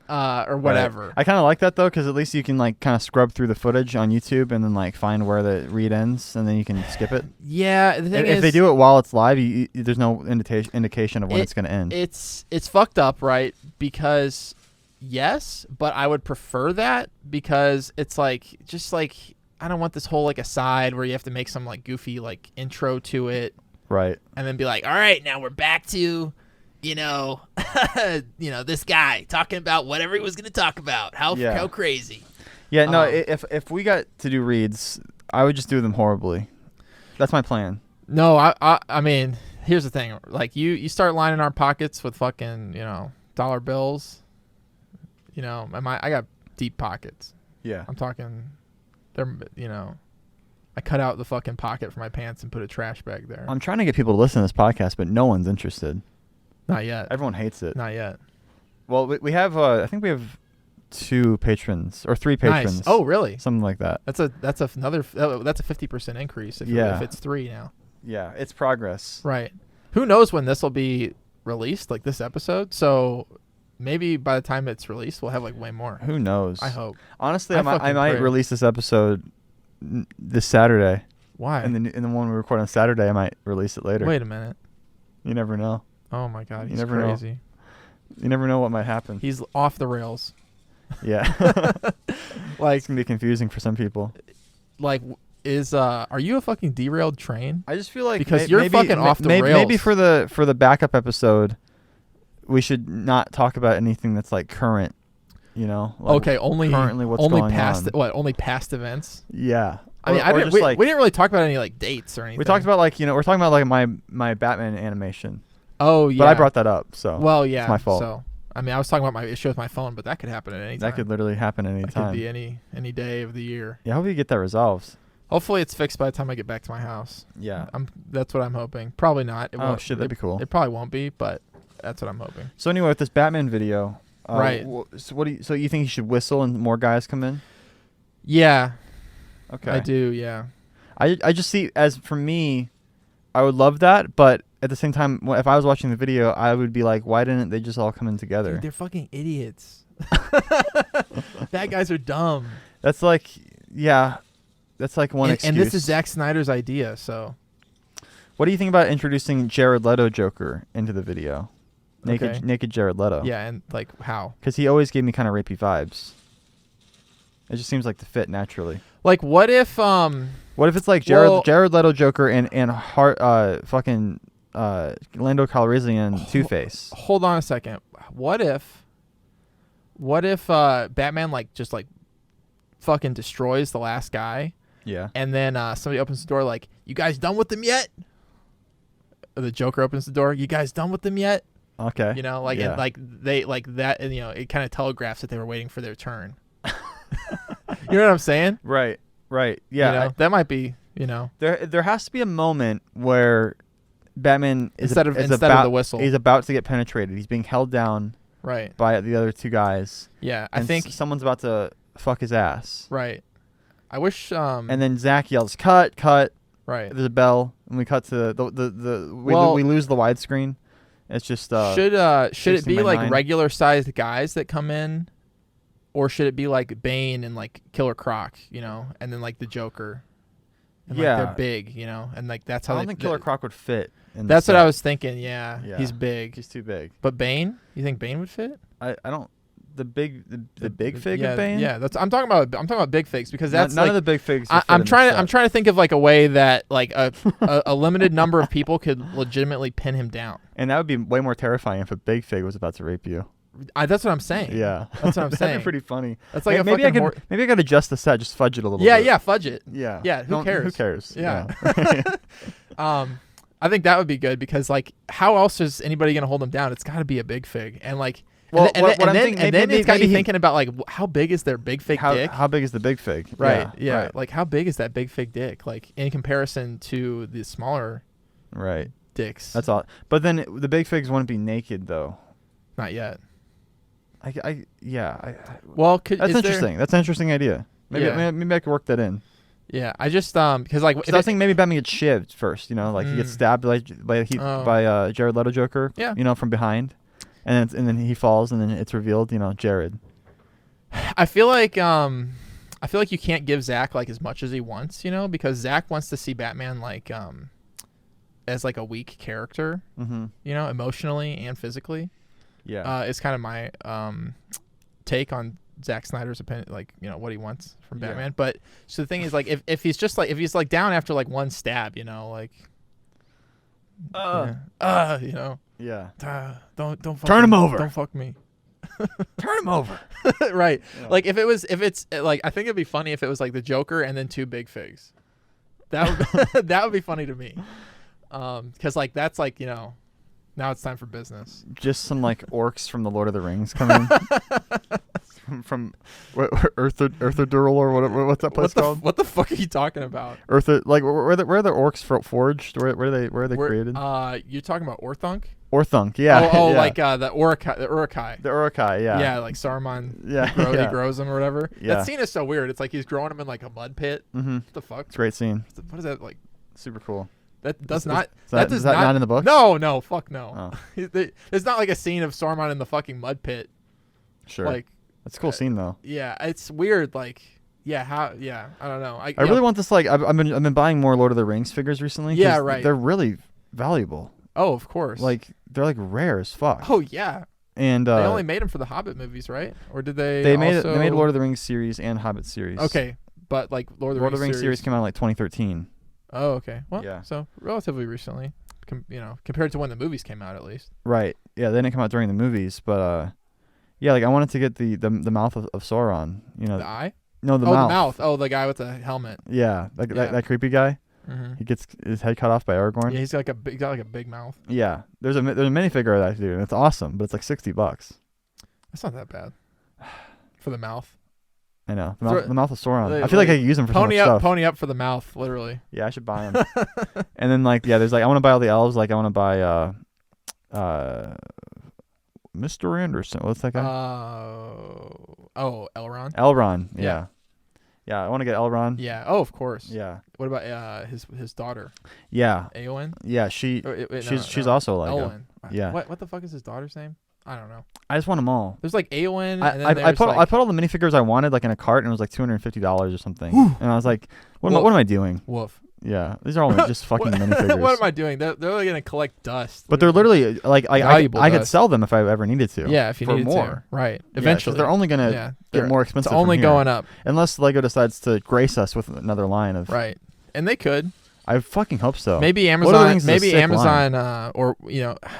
or whatever. Right. I kind of like that though, because at least you can like kind of scrub through the footage on YouTube and then like find where the read ends, and then you can skip it. Yeah, the thing is, if they do it while it's live, there's no indication of when it's going to end. It's fucked up, right? Because yes, but I would prefer that because it's like just like I don't want this whole like aside where you have to make some like goofy like intro to it, right? And then be like, all right, now we're back to. This guy talking about whatever he was going to talk about. How crazy. Yeah, no, if we got to do reads, I would just do them horribly. That's my plan. No, I mean, here's the thing. Like, you start lining our pockets with fucking, dollar bills. I got deep pockets. Yeah. I'm talking, I cut out the fucking pocket for my pants and put a trash bag there. I'm trying to get people to listen to this podcast, but no one's interested. Not yet. Everyone hates it. Not yet. Well, we have. I think we have 2 patrons or 3 patrons. Nice. Oh, really? Something like that. That's a 50% increase if it's 3 now. Yeah, it's progress. Right. Who knows when this will be released? Like this episode. So maybe by the time it's released, we'll have like way more. Who knows? I hope. Honestly, I might release this episode this Saturday. Why? And the one we record on Saturday, I might release it later. Wait a minute. You never know. Oh my God, he's crazy. Know. You never know what might happen. He's off the rails. Yeah. Like it's gonna be confusing for some people. Like, are you a fucking derailed train? I just feel like because you're fucking off the rails. Maybe for the backup episode, we should not talk about anything that's like current. Like okay, only currently what's going past on. Only past events. Yeah. I mean, we didn't really talk about any like dates or anything. We talked about like we're talking about like my Batman animation. Oh yeah, but I brought that up, so it's my fault. So I mean, I was talking about my issue with my phone, but that could happen at any time. That could literally happen at any time. Could be any day of the year. Yeah, I hope you get that resolved. Hopefully, it's fixed by the time I get back to my house. Yeah, that's what I'm hoping. Probably not. Shit, that'd be cool. It probably won't be, but that's what I'm hoping. So anyway, with this Batman video, right? So you think you should whistle and more guys come in? Yeah. Okay. I do. Yeah. I just see as for me, I would love that, but at the same time, if I was watching the video, I would be like, why didn't they just all come in together? Dude, they're fucking idiots. Bad guys are dumb. That's like, yeah, that's like one excuse. And this is Zack Snyder's idea, so. What do you think about introducing Jared Leto Joker into the video? Naked Jared Leto. Yeah, and like how? Because he always gave me kind of rapey vibes. It just seems like to fit naturally. Like, what if it's like Jared Leto Joker and fucking Lando Calrissian Two-Face? Hold on a second. What if Batman like just like fucking destroys the last guy? Yeah. And then somebody opens the door like, "You guys done with them yet?" Or the Joker opens the door. "You guys done with them yet?" Okay. You know, like yeah. and like they like that, and you know, it kind of telegraphs that they were waiting for their turn. You know what I'm saying? Right. Yeah. You know, that might be. You know, there has to be a moment where Batman instead of the whistle, he's about to get penetrated. He's being held down. Right. By the other two guys. Yeah, I think someone's about to fuck his ass. Right. I wish. And then Zach yells, "Cut! Cut!" Right. There's a bell, and we cut to we lose the widescreen. It's just should it be like regular sized guys that come in, or should it be like Bane and like Killer Croc, you know, and then like the Joker, and like they're big, you know, and like that's how I don't think Killer Croc would fit. That's what I was thinking. Yeah, he's big. He's too big. But Bane, you think Bane would fit? I don't. The big fig of Bane. Yeah, I'm talking about big figs because that's none like, of the big figs. I'm trying to think of like a way that like a limited number of people could legitimately pin him down. And that would be way more terrifying if a big fig was about to rape you. That's what I'm saying. Yeah, that's what I'm saying. That'd be pretty funny. That's like maybe I could adjust the set, just fudge it a little bit. Yeah, fudge it. Yeah. Who cares? Who cares? Yeah. I think that would be good because like how else is anybody gonna hold him down? It's got to be a big fig and like. Well, and then it's got me thinking about like how big is their big fig dick? How big is the big fig? Right. Yeah. Right. Like how big is that big fig dick? Like in comparison to the smaller dicks. That's all. But then the big figs wouldn't be naked though. Not yet. Well, that's interesting. That's an interesting idea. Maybe I could work that in. Yeah, I just because like I think maybe Batman gets shivved first. You know, like he gets stabbed by Jared Leto Joker. Yeah. You know, from behind. And then he falls, and then it's revealed, you know, Jared. I feel like you can't give Zach like as much as he wants, you know, because Zach wants to see Batman like as like a weak character, you know, emotionally and physically. Yeah, it's kind of my take on Zack Snyder's opinion, like you know what he wants from Batman. Yeah. But so the thing is, like, if he's just like if he's like down after like one stab, you know, like, you know. Yeah. Don't fuck turn him over. Don't fuck me. Turn him over. Right. Yeah. Like if it's like I think it'd be funny if it was like the Joker and then two big figs. That would be funny to me. Cuz like that's like, you know, now it's time for business. Just some like orcs from the Lord of the Rings coming from Earthadural or what's that place called? What the fuck are you talking about? Like where are the orcs forged? Where are they created? You're talking about Orthunk? Orthunk, yeah. Oh, yeah. like the Uruk-hai. The Uruk-hai, yeah. Yeah, like Saruman. He grows them or whatever. Yeah. That scene is so weird. It's like he's growing them in like a mud pit. Mm-hmm. What the fuck? It's a great scene. What is that like? Super cool. That does Is not. that not in the book? No, fuck no. Oh. There's not like a scene of Saruman in the fucking mud pit. Sure. Like that's a cool scene though. Yeah, it's weird. Like, I don't know. I really want this. Like, I've been buying more Lord of the Rings figures recently. Yeah, right. They're really valuable. Oh, of course. Like they're like rare as fuck. Oh yeah. And they only made them for the Hobbit movies, right? Or did they? They made Lord of the Rings series and Hobbit series. Okay, but like Lord of the Rings series came out in like 2013. Oh, okay. Well, yeah. So relatively recently, compared to when the movies came out, at least. Right. Yeah, they didn't come out during the movies, but yeah, like I wanted to get the mouth of Sauron. You know. The eye. No, the mouth. Oh, the mouth. Oh, the guy with the helmet. Yeah, that creepy guy. Mm-hmm. He gets his head cut off by Aragorn. Yeah, he's got like a big mouth. Yeah, there's a minifigure of that dude, and it's awesome, but it's like $60. That's not that bad for the mouth. I know the mouth of Sauron. I feel like I could use him for so much stuff. Pony up for the mouth, literally. Yeah, I should buy him. And then there's I want to buy all the elves. Like I want to buy Mr. Anderson. What's that guy? Elrond. Elrond. Yeah. Yeah, I want to get Elrond. Yeah. Oh, of course. Yeah. What about his daughter? Yeah. Eowyn? Yeah, she's also like Elwyn. Yeah. What the fuck is his daughter's name? I don't know. I just want them all. There's like Eowyn. And then I there's put like, I put all the minifigures I wanted like in a cart, and it was like $250 or something. And I was like, what am I doing? Woof. Yeah, these are all just fucking minifigures. What am I doing? They're really gonna collect dust. But they're literally like I could dust. sell them if I ever needed to. Yeah, if you for needed more. to. Right. Yeah, 'cause Eventually. they're only gonna get more expensive. It's only from here. going up. Unless Lego decides to grace us with another line of. Right. And they could. I fucking hope so. Maybe Amazon. Maybe Amazon. Or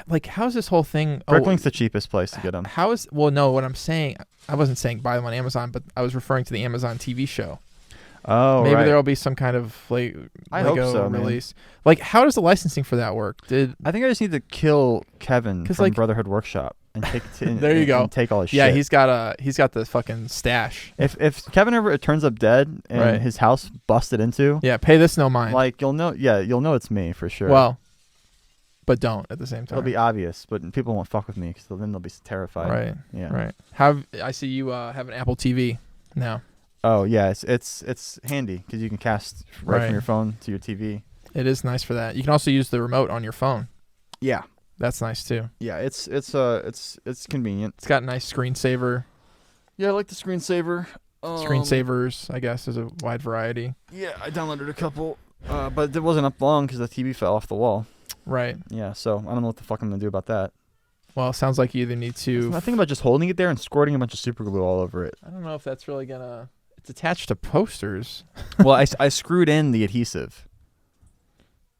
like how's this whole thing? Bricklink's the cheapest place to get them. No. What I'm saying, I wasn't saying buy them on Amazon, but I was referring to the Amazon TV show. Oh, maybe right. there'll be some kind of I Lego hope so, release. Man. Like, how does the licensing for that work? I think I just need to kill Kevin from Brotherhood Workshop and take there you go. And take all his shit. Yeah, he's got the fucking stash. If Kevin ever turns up dead and his house busted into, pay this no mind. Like you'll know it's me for sure. Well, but don't at the same time. It'll be obvious, but people won't fuck with me because then they'll be terrified. Right. Yeah. Right. I see you have an Apple TV now. Oh yeah, it's handy because you can cast right from your phone to your TV. It is nice for that. You can also use the remote on your phone. Yeah, that's nice too. Yeah, it's convenient. It's got a nice screensaver. Yeah, I like the screensaver. Screensavers, I guess, is a wide variety. Yeah, I downloaded a couple, but it wasn't up long because the TV fell off the wall. Right. Yeah, so I don't know what the fuck I'm gonna do about that. Well, it sounds like you either need to. I think about just holding it there and squirting a bunch of super glue all over it. I don't know if that's really gonna. It's attached to posters. Well, I screwed in the adhesive.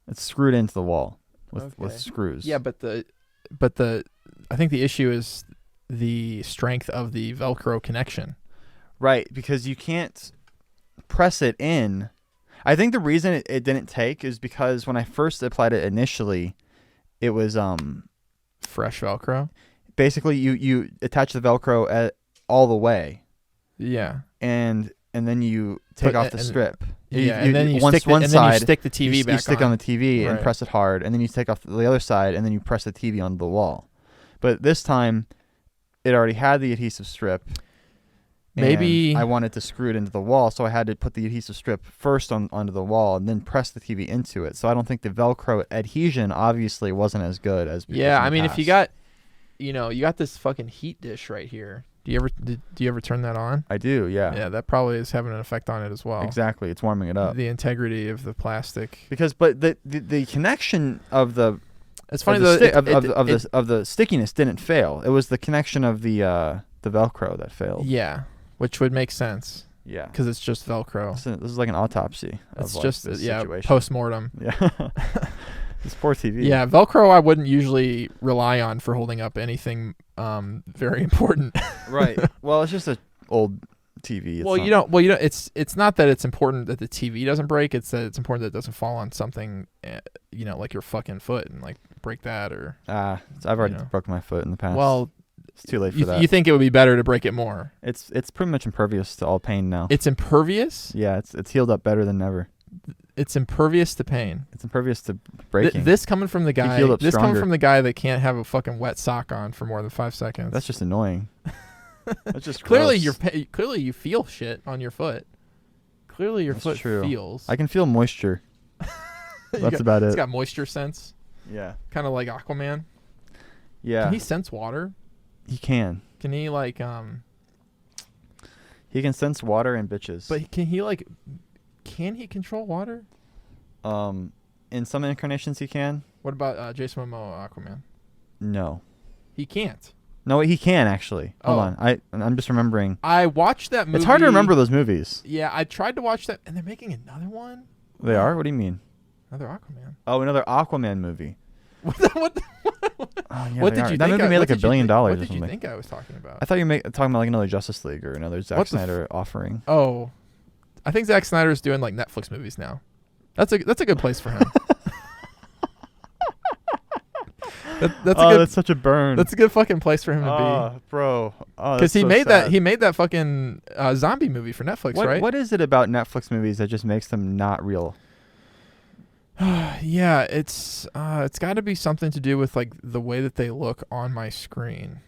It's screwed into the wall with screws. Yeah, but I think the issue is the strength of the Velcro connection. Right, because you can't press it in. I think the reason it didn't take is because when I first applied it initially, it was fresh Velcro. Basically, you attach the Velcro all the way. Yeah. And then you take off the strip. And then you stick the TV back on. You stick on the TV and press it hard, and then you take off the other side, and then you press the TV onto the wall. But this time, it already had the adhesive strip. Maybe I wanted to screw it into the wall, so I had to put the adhesive strip first onto the wall and then press the TV into it. So I don't think the Velcro adhesion obviously wasn't as good as. Yeah, I mean, if you got, you got this fucking heat dish right here. Do you ever turn that on? I do, yeah. Yeah, that probably is having an effect on it as well. Exactly, it's warming it up. The integrity of the plastic. But the connection of the the stickiness didn't fail. It was the connection of the Velcro that failed. Yeah, which would make sense. Yeah, because it's just Velcro. This is like an autopsy. It's just post-mortem. Yeah. This poor TV. Yeah, Velcro I wouldn't usually rely on for holding up anything very important. Right. Well, it's just an old TV. It's not that it's important that the TV doesn't break. It's that it's important that it doesn't fall on something, like your fucking foot and like break that or. I've already broken my foot in the past. Well, it's too late for that. You think it would be better to break it more? It's pretty much impervious to all pain now. It's impervious? Yeah, it's healed up better than ever. It's impervious to pain. It's impervious to breaking. This coming from the guy. Coming from the guy that can't have a fucking wet sock on for more than 5 seconds. That's just annoying. That's just clearly gross. you feel shit on your foot. Clearly your foot feels. I can feel moisture. That's about it. It's got moisture sense. Yeah. Kind of like Aquaman. Yeah. Can he sense water? He can. Can he like He can sense water and bitches. But can he control water? In some incarnations he can. What about Jason Momoa Aquaman? No. He can't. No, he can actually. Hold on. I'm just remembering. I watched that movie. It's hard to remember those movies. Yeah, I tried to watch that, and they're making another one. They are? What do you mean? Another Aquaman. Oh, another Aquaman movie. What yeah, what did you think? That movie made like $1 billion or something. What did you think I was talking about? I thought you were talking about like another Justice League or another Zack Snyder offering. Oh, I think Zack Snyder's doing like Netflix movies now. That's a good place for him. That's such a burn. That's a good fucking place for him to be, bro. Because he made that fucking zombie movie for Netflix, right? What is it about Netflix movies that just makes them not real? Yeah, it's got to be something to do with like the way that they look on my screen.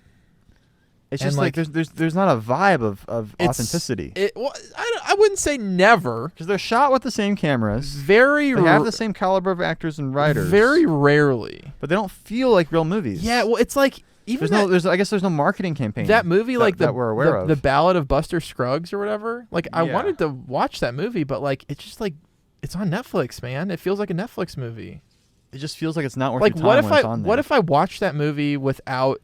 It's just like there's not a vibe of authenticity. I wouldn't say never, because they're shot with the same cameras. They have the same caliber of actors and writers. Very rarely, but they don't feel like real movies. Yeah, well, it's like even I guess there's no marketing campaign. That movie, like that we're aware of. The Ballad of Buster Scruggs or whatever. Like I Yeah. wanted to watch that movie, but like it's just like it's on Netflix, man. It feels like a Netflix movie. It just feels like it's not worth Like your time when it's on there. what if I watched that movie without?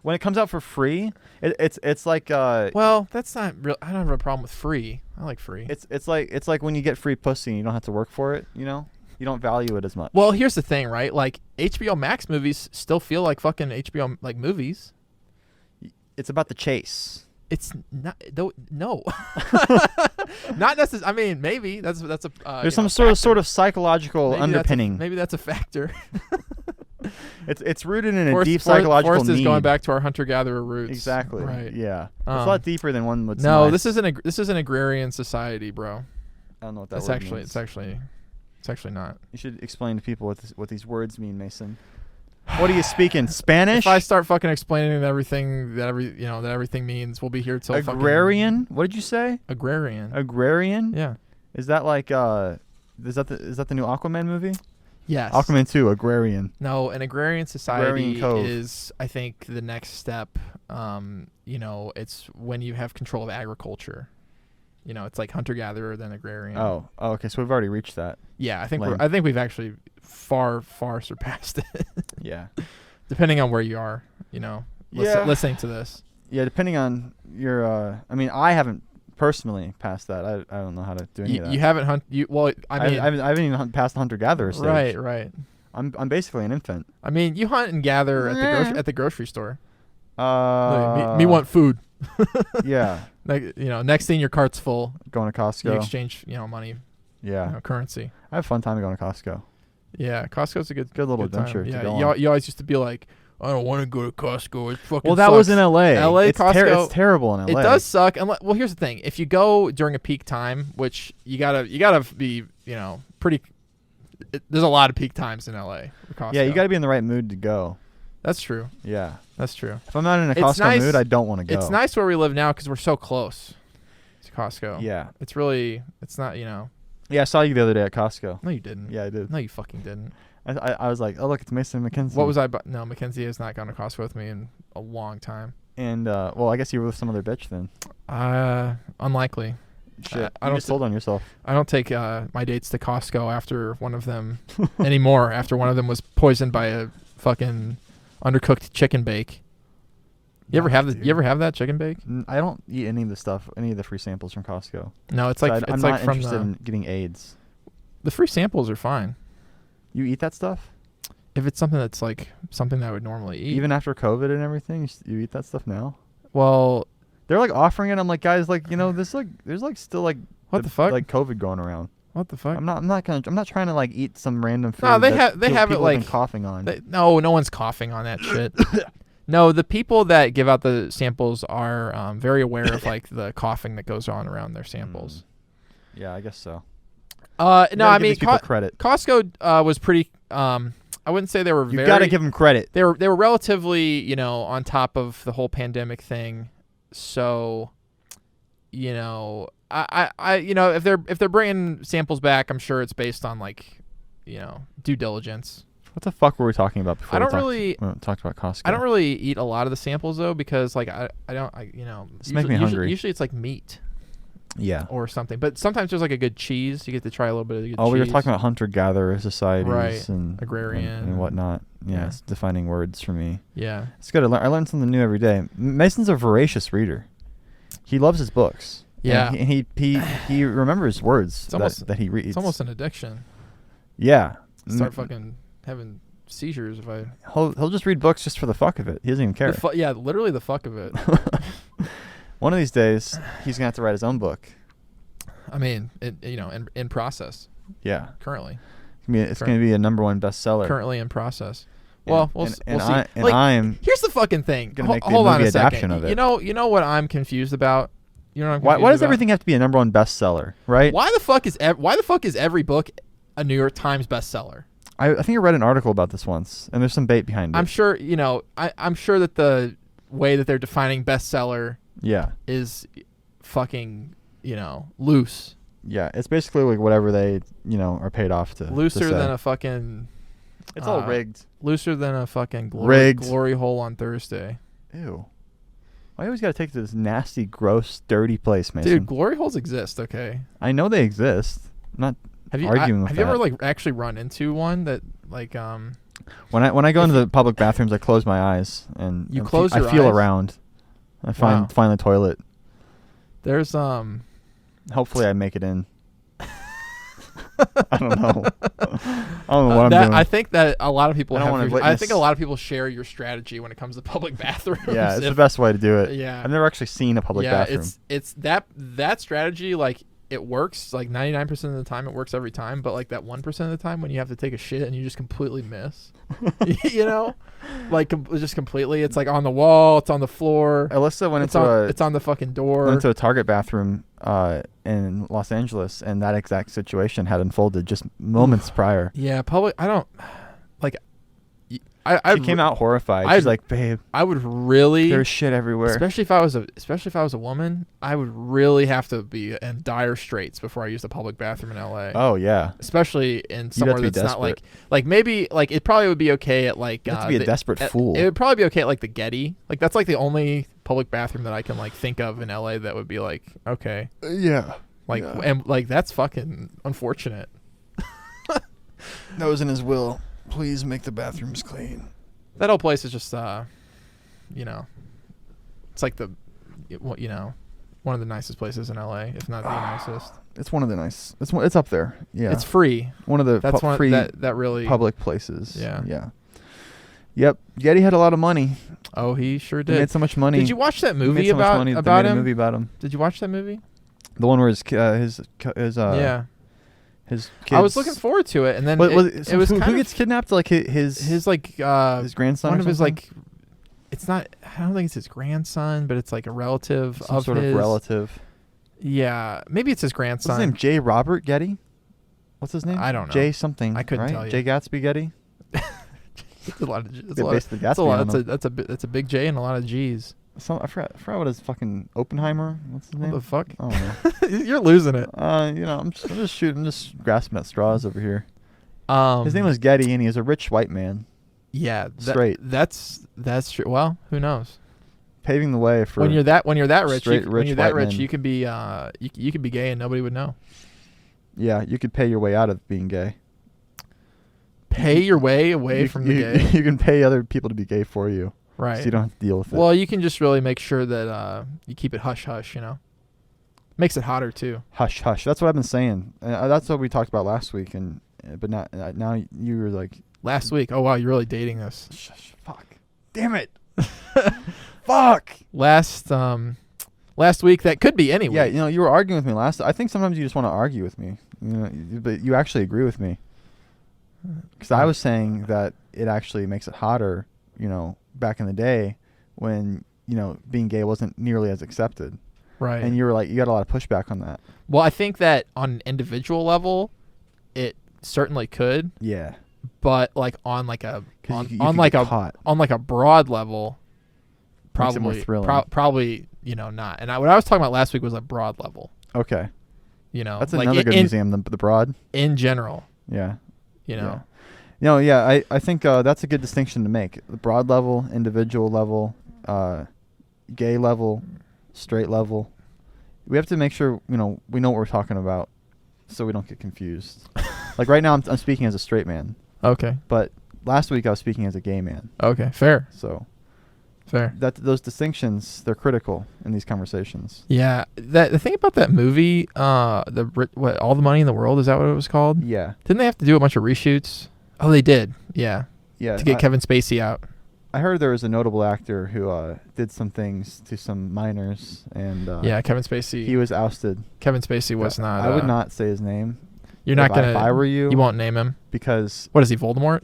When it comes out for free, it's like Well, that's not real. I don't have a problem with free. I like free. it's like when you get free pussy and you don't have to work for it. You know, you don't value it as much. Well, here's the thing, right? Like HBO Max movies still feel like fucking HBO like movies. It's about the chase. It's not though. No, not necessarily. I mean, maybe that's a. There's some sort of psychological underpinning. Maybe that's a factor. It's rooted in a deep psychological Forrest need. is going back to our hunter-gatherer roots. Exactly. Right. Yeah. It's a lot deeper than one would. No, surmise. this is an agrarian society, bro. I don't know what that It's word actually means. it's actually not. You should explain to people what these words mean, Mason. What are you speaking? Spanish? If I start fucking explaining everything that everything means, we'll be here till Agrarian? What did you say? Agrarian. Agrarian? Yeah. Is that like is that the new Aquaman movie? Yes. Aquaman 2, Agrarian. No, an agrarian society Agrarian Cove. is, I think, the next step. It's when you have control of agriculture. You know, it's like hunter-gatherer then agrarian. Oh, okay. So we've already reached that. Yeah, I think Lame. I think we've actually far surpassed it. Yeah. Depending on where you are, you know, listening to this. Yeah, depending on your. I mean, I haven't personally passed that. I don't know how to do any of that. You haven't I haven't even passed the hunter-gatherer stage. Right. I'm basically an infant. I mean, you hunt and gather at the grocery store. Uh, me want food. Yeah. Like, next thing your cart's full. Going to You Costco. exchange, money, Yeah. currency. I have a fun time going to Costco. Yeah, Costco's a good little time. adventure to Yeah, go on. you always used to be like, I don't want to go to Costco. It fucking Well, that sucks. was in LA. It's Costco. It's terrible in LA. It does suck. Well, here's the thing: if you go during a peak time, which you gotta be, pretty. There's a lot of peak times in LA. For Costco. Yeah, you got to be in the right mood to go. That's true. Yeah. That's true. If I'm not in a It's Costco nice- mood, I don't want to go. It's nice where we live now because we're so close to Costco. Yeah. It's really. It's not. Yeah, I saw you the other day at Costco. No, you didn't. Yeah, I did. No, you fucking didn't. I was like, oh, look, it's Mason and McKenzie. What was I? No, Mackenzie has not gone to Costco with me in a long time. And, well, I guess you were with some other bitch then. Unlikely. Shit. I you don't just told on yourself. I don't take my dates to Costco after one of them anymore. After one of them was poisoned by a fucking undercooked chicken bake. You ever have that chicken bake? I don't eat any of the free samples from Costco. No, it's So like I'm it's not like from interested in getting AIDS. the free samples are fine You eat that stuff? if it's something that's like something that I would normally eat. Even after COVID and everything, you eat that stuff now? Well, They're like offering it. I'm like, guys, like, there's like still like what the fuck? like COVID going around. What the fuck? I'm not trying to like eat some random food. No, they that have it people have like been coughing on. no one's coughing on that shit. No, the people that give out the samples are very aware of like the coughing that goes on around their samples. Yeah, I guess so. No, I mean credit. Costco was pretty. I wouldn't say they were You very. got to give them credit. They were relatively on top of the whole pandemic thing. So, I if they're bringing samples back, I'm sure it's based on like due diligence. What the fuck were we talking about before? I don't we talked about Costco. I don't really eat a lot of the samples though because like This makes me hungry. Usually it's like meat. Yeah. Or something, but sometimes there's like a good cheese. You get to try a little bit of the good cheese. Oh, we were talking about hunter-gatherer societies, Right. and Agrarian and whatnot. Yeah, yeah. it's defining words for me. Yeah. It's good. I learn something new every day. Mason's a voracious reader. He loves his books. Yeah. And he remembers words that he reads. It's almost an addiction. Yeah. Start fucking having seizures if I. He'll just read books just for the fuck of it. He doesn't even care. Yeah, literally the fuck of it. One of these days, he's gonna have to write his own book. I mean, in process. Yeah. Currently. It's gonna be a #1 bestseller. Currently in process. Well, we'll see. I'm here's the fucking thing. gonna make the Hold on movie a second. adaptation of it. You know what I'm confused about? You know what I'm confused Why does about? everything have to be a #1 bestseller, right? Why the fuck is every book a New York Times bestseller? I think I read an article about this once, and there's some bait behind it. I'm sure I'm sure that the way that they're defining bestseller Yeah. is fucking loose. Yeah, it's basically like whatever they are paid off to. Looser to say. than a fucking It's all rigged. Looser than a fucking Rigged. glory hole on Thursday. Ew. I always got to take it to this nasty, gross, dirty place, Mason. Dude, glory holes exist, okay? I know they exist. I'm not arguing with that. Have you ever like actually run into one that like When I go into the public bathrooms, I close my eyes and You close your I feel eyes? around. I find the toilet. there's Hopefully, I make it in. I don't know. I don't know what I'm doing. I think that a lot of people I think a lot of people share your strategy when it comes to public bathrooms. Yeah, it's the best way to do it. Yeah. I've never actually seen a public bathroom. It's that strategy, like it works like 99% of the time. It works every time, but like that 1% of the time when you have to take a shit and you just completely miss, you know, like just completely. It's like on the wall. It's on the floor. Alyssa went it's on the fucking door. Went into a Target bathroom in Los Angeles, and that exact situation had unfolded just moments prior. Yeah, public. I don't like. She came out horrified. She's like, "Babe, I would really. There's shit everywhere." Especially if I was a woman, I would really have to be in dire straits before I use the public bathroom in LA. Oh yeah. Especially in somewhere that's not desperate. like maybe like it probably would be okay at like. You have to be a desperate fool. It would probably be okay at like the Getty. Like that's like the only public bathroom that I can like think of in LA that would be like okay. Yeah. Like and like that's fucking unfortunate. That was in his will. Please make the bathrooms clean. That whole place is just, you know, it's like one of the nicest places in LA, if not the nicest. It's one of the nice. It's up there. Yeah. It's free. One of the free that really public places. Yeah. Yeah. Yep. Getty had a lot of money. Oh, he sure did. He made so much money. Did you watch that movie he made so much about money about they made him? a movie about him. Did you watch that movie? The one where his yeah. His kids. I was looking forward to it, and then it was who gets kidnapped? Like his grandson. One or of his something? like. It's not. I don't think it's his grandson, but it's like a relative Some of sort his. of relative. Yeah, maybe it's his grandson. What's his name? J. Robert Getty. What's his name? I don't know. J. something. I couldn't right? tell you. J. Gatsby Getty. It's a lot of. It's They a lot. based the That's a Gatsby lot. on him. That's a big J and a lot of G's. I forgot what his fucking Oppenheimer. What's his name? What the fuck? I don't know. You're losing it. I'm just grasping at straws over here. His name was. was Getty, and he was a rich white man, Yeah. straight. That's true. Well, who knows? paving the way for when you're that rich, straight when you're rich that white rich, men. you can be you can be gay and nobody would know. Yeah, you could pay your way out of being gay. Pay your way away from the gay. You can pay other people to be gay for you. Right. So you don't have to deal with it. Well, you can just really make sure that you keep it hush hush, you know. Makes it hotter too. Hush, hush. That's what I've been saying. That's what we talked about last week, but not now. You were like Last week. Oh wow, you're really dating this. Shush, fuck. Damn it. Fuck. Last week that could be any week. Yeah, you were arguing with me last. I think sometimes you just want to argue with me, but you actually agree with me. Because I was saying that it actually makes it hotter, back in the day when, being gay wasn't nearly as accepted. Right. And you were like, you got a lot of pushback on that. Well, I think that on an individual level, it certainly could. Yeah. But like on like a You on could like get a caught. on like a broad level, Makes it more probably thrilling. probably not. And what I was talking about last week was a broad level. Okay. like That's another good museum, the Broad. In general. Yeah. Yeah. I think that's a good distinction to make. The broad level, individual level, gay level, straight level. We have to make sure, we know what we're talking about so we don't get confused. Like right now I'm speaking as a straight man. Okay. But last week I was speaking as a gay man. Okay, fair. So fair. Those distinctions, they're critical in these conversations. Yeah. The thing about that movie, All the Money in the World, is that what it was called? Yeah. Didn't they have to do a bunch of reshoots? Oh, they did. Yeah. Yeah. To get Kevin Spacey out. I heard there was a notable actor who did some things to some minors, and yeah, Kevin Spacey. He was ousted. Kevin Spacey was not. I would not say his name. You're not gonna. If I were you, you won't name him because what is he, Voldemort?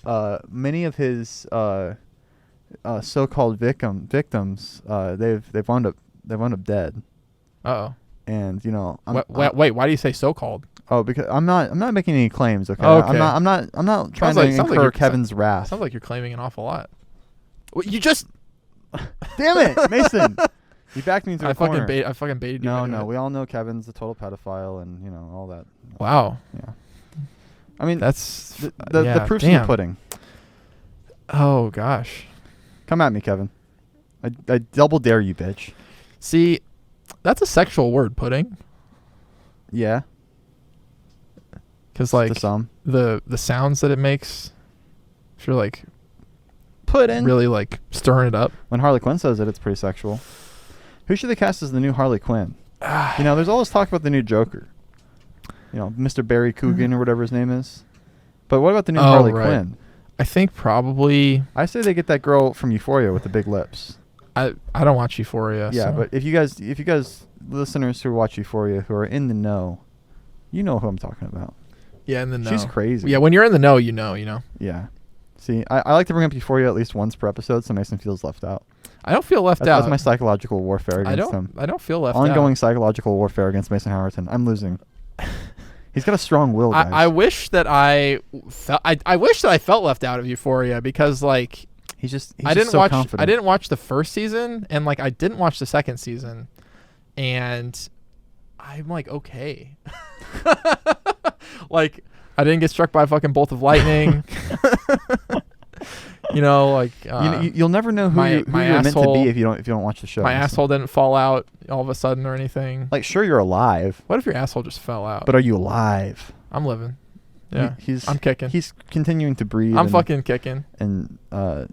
Many of his so-called victims, they've wound up dead. Uh-oh. And wait, why do you say so-called? Oh, because I'm not making any claims. Okay. Okay. I'm not trying to incur Kevin's wrath. Sounds like you're claiming an awful lot. You just. Damn it, Mason! You backed me into a corner. I fucking baited you. No. We all know Kevin's a total pedophile, and all that. Wow. Yeah. I mean, that's the proof's in the pudding. Oh gosh. Come at me, Kevin. I double dare you, bitch. See, that's a sexual word, pudding. Yeah. Because like To some. the sounds that it makes, if you're like Pudding. really like stirring it up. When Harley Quinn says it, it's pretty sexual. Who should they cast as the new Harley Quinn? You know, there's always talk about the new Joker. You know, Mr. Barry Coogan or whatever his name is. But what about the new Harley Quinn? I think probably. I say they get that girl from Euphoria with the big lips. I don't watch Euphoria. Yeah, so. but if you guys listeners who watch Euphoria who are in the know, you know who I'm talking about. Yeah, in the know. She's crazy. Yeah, when you're in the know, you know. Yeah. See, I like to bring up Euphoria at least once per episode, so Mason feels left out. I don't feel left out. That's my psychological warfare against him. I don't feel left out. Ongoing psychological warfare against Mason Howerton. I'm losing. He's got a strong will, guys. I wish that I wish that I felt left out of Euphoria because like he's just confident. I didn't watch the first season and like I didn't watch the second season, and I'm like okay, like I didn't get struck by a fucking bolt of lightning. You know, like you'll never know who you're meant to be if you don't watch the show. My asshole didn't fall out all of a sudden or anything. Like, sure, you're alive. What if your asshole just fell out? But are you alive? I'm living. Yeah, I'm kicking. He's continuing to breathe. I'm fucking kicking. And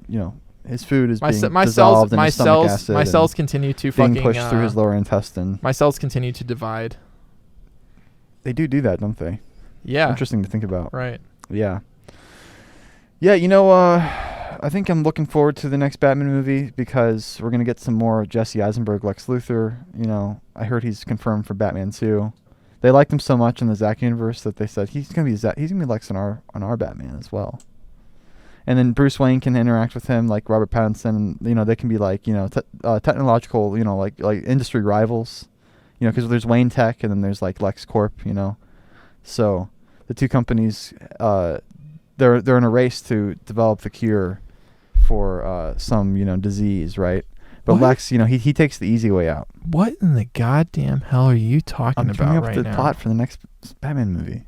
you know, his food is my being cells. dissolved in his stomach acid. My cells continue to being fucking pushed through his lower intestine. My cells continue to divide. They do that, don't they? Yeah. Interesting to think about. Right. Yeah. Yeah, you know, I think I'm looking forward to the next Batman movie because we're going to get some more Jesse Eisenberg, Lex Luthor. You know, I heard he's confirmed for Batman 2. They liked him so much in the Zack universe that they said he's going to be Lex on our Batman as well. And then Bruce Wayne can interact with him like Robert Pattinson, and you know, they can be like, you know, technological, you know, like industry rivals. You know, because there's Wayne Tech and then there's like Lex Corp, you know. So, the two companies they're in a race to develop the cure for some, you know, disease, right? But what? Lex, you know, he takes the easy way out. What in the goddamn hell are you talking about right now? I'm coming up with the plot for the next Batman movie.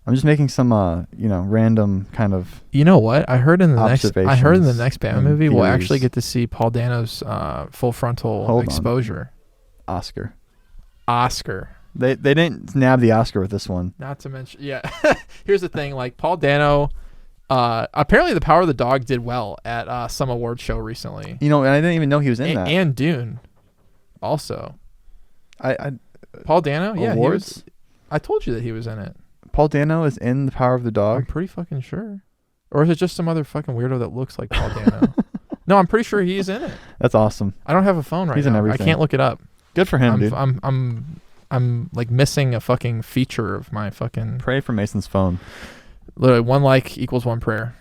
I'm just making some, you know, random kind of. You know what? I heard in the next Batman movie we'll actually get to see Paul Dano's full frontal exposure. Oscar. They didn't nab the Oscar with this one. Not to mention, yeah. Here's the thing, like Paul Dano. Apparently, The Power of the Dog did well at some award show recently. You know, and I didn't even know he was in that. And Dune, also. Paul Dano, yeah, awards. I told you that he was in it. Paul Dano is in The Power of the Dog. I'm pretty fucking sure. Or is it just some other fucking weirdo that looks like Paul Dano? No, I'm pretty sure he's in it. That's awesome. I don't have a phone right now. He's in everything. I can't look it up. Good for him, dude. I'm like missing a fucking feature of my fucking. Pray for Mason's phone. Literally, 1 like equals 1 prayer.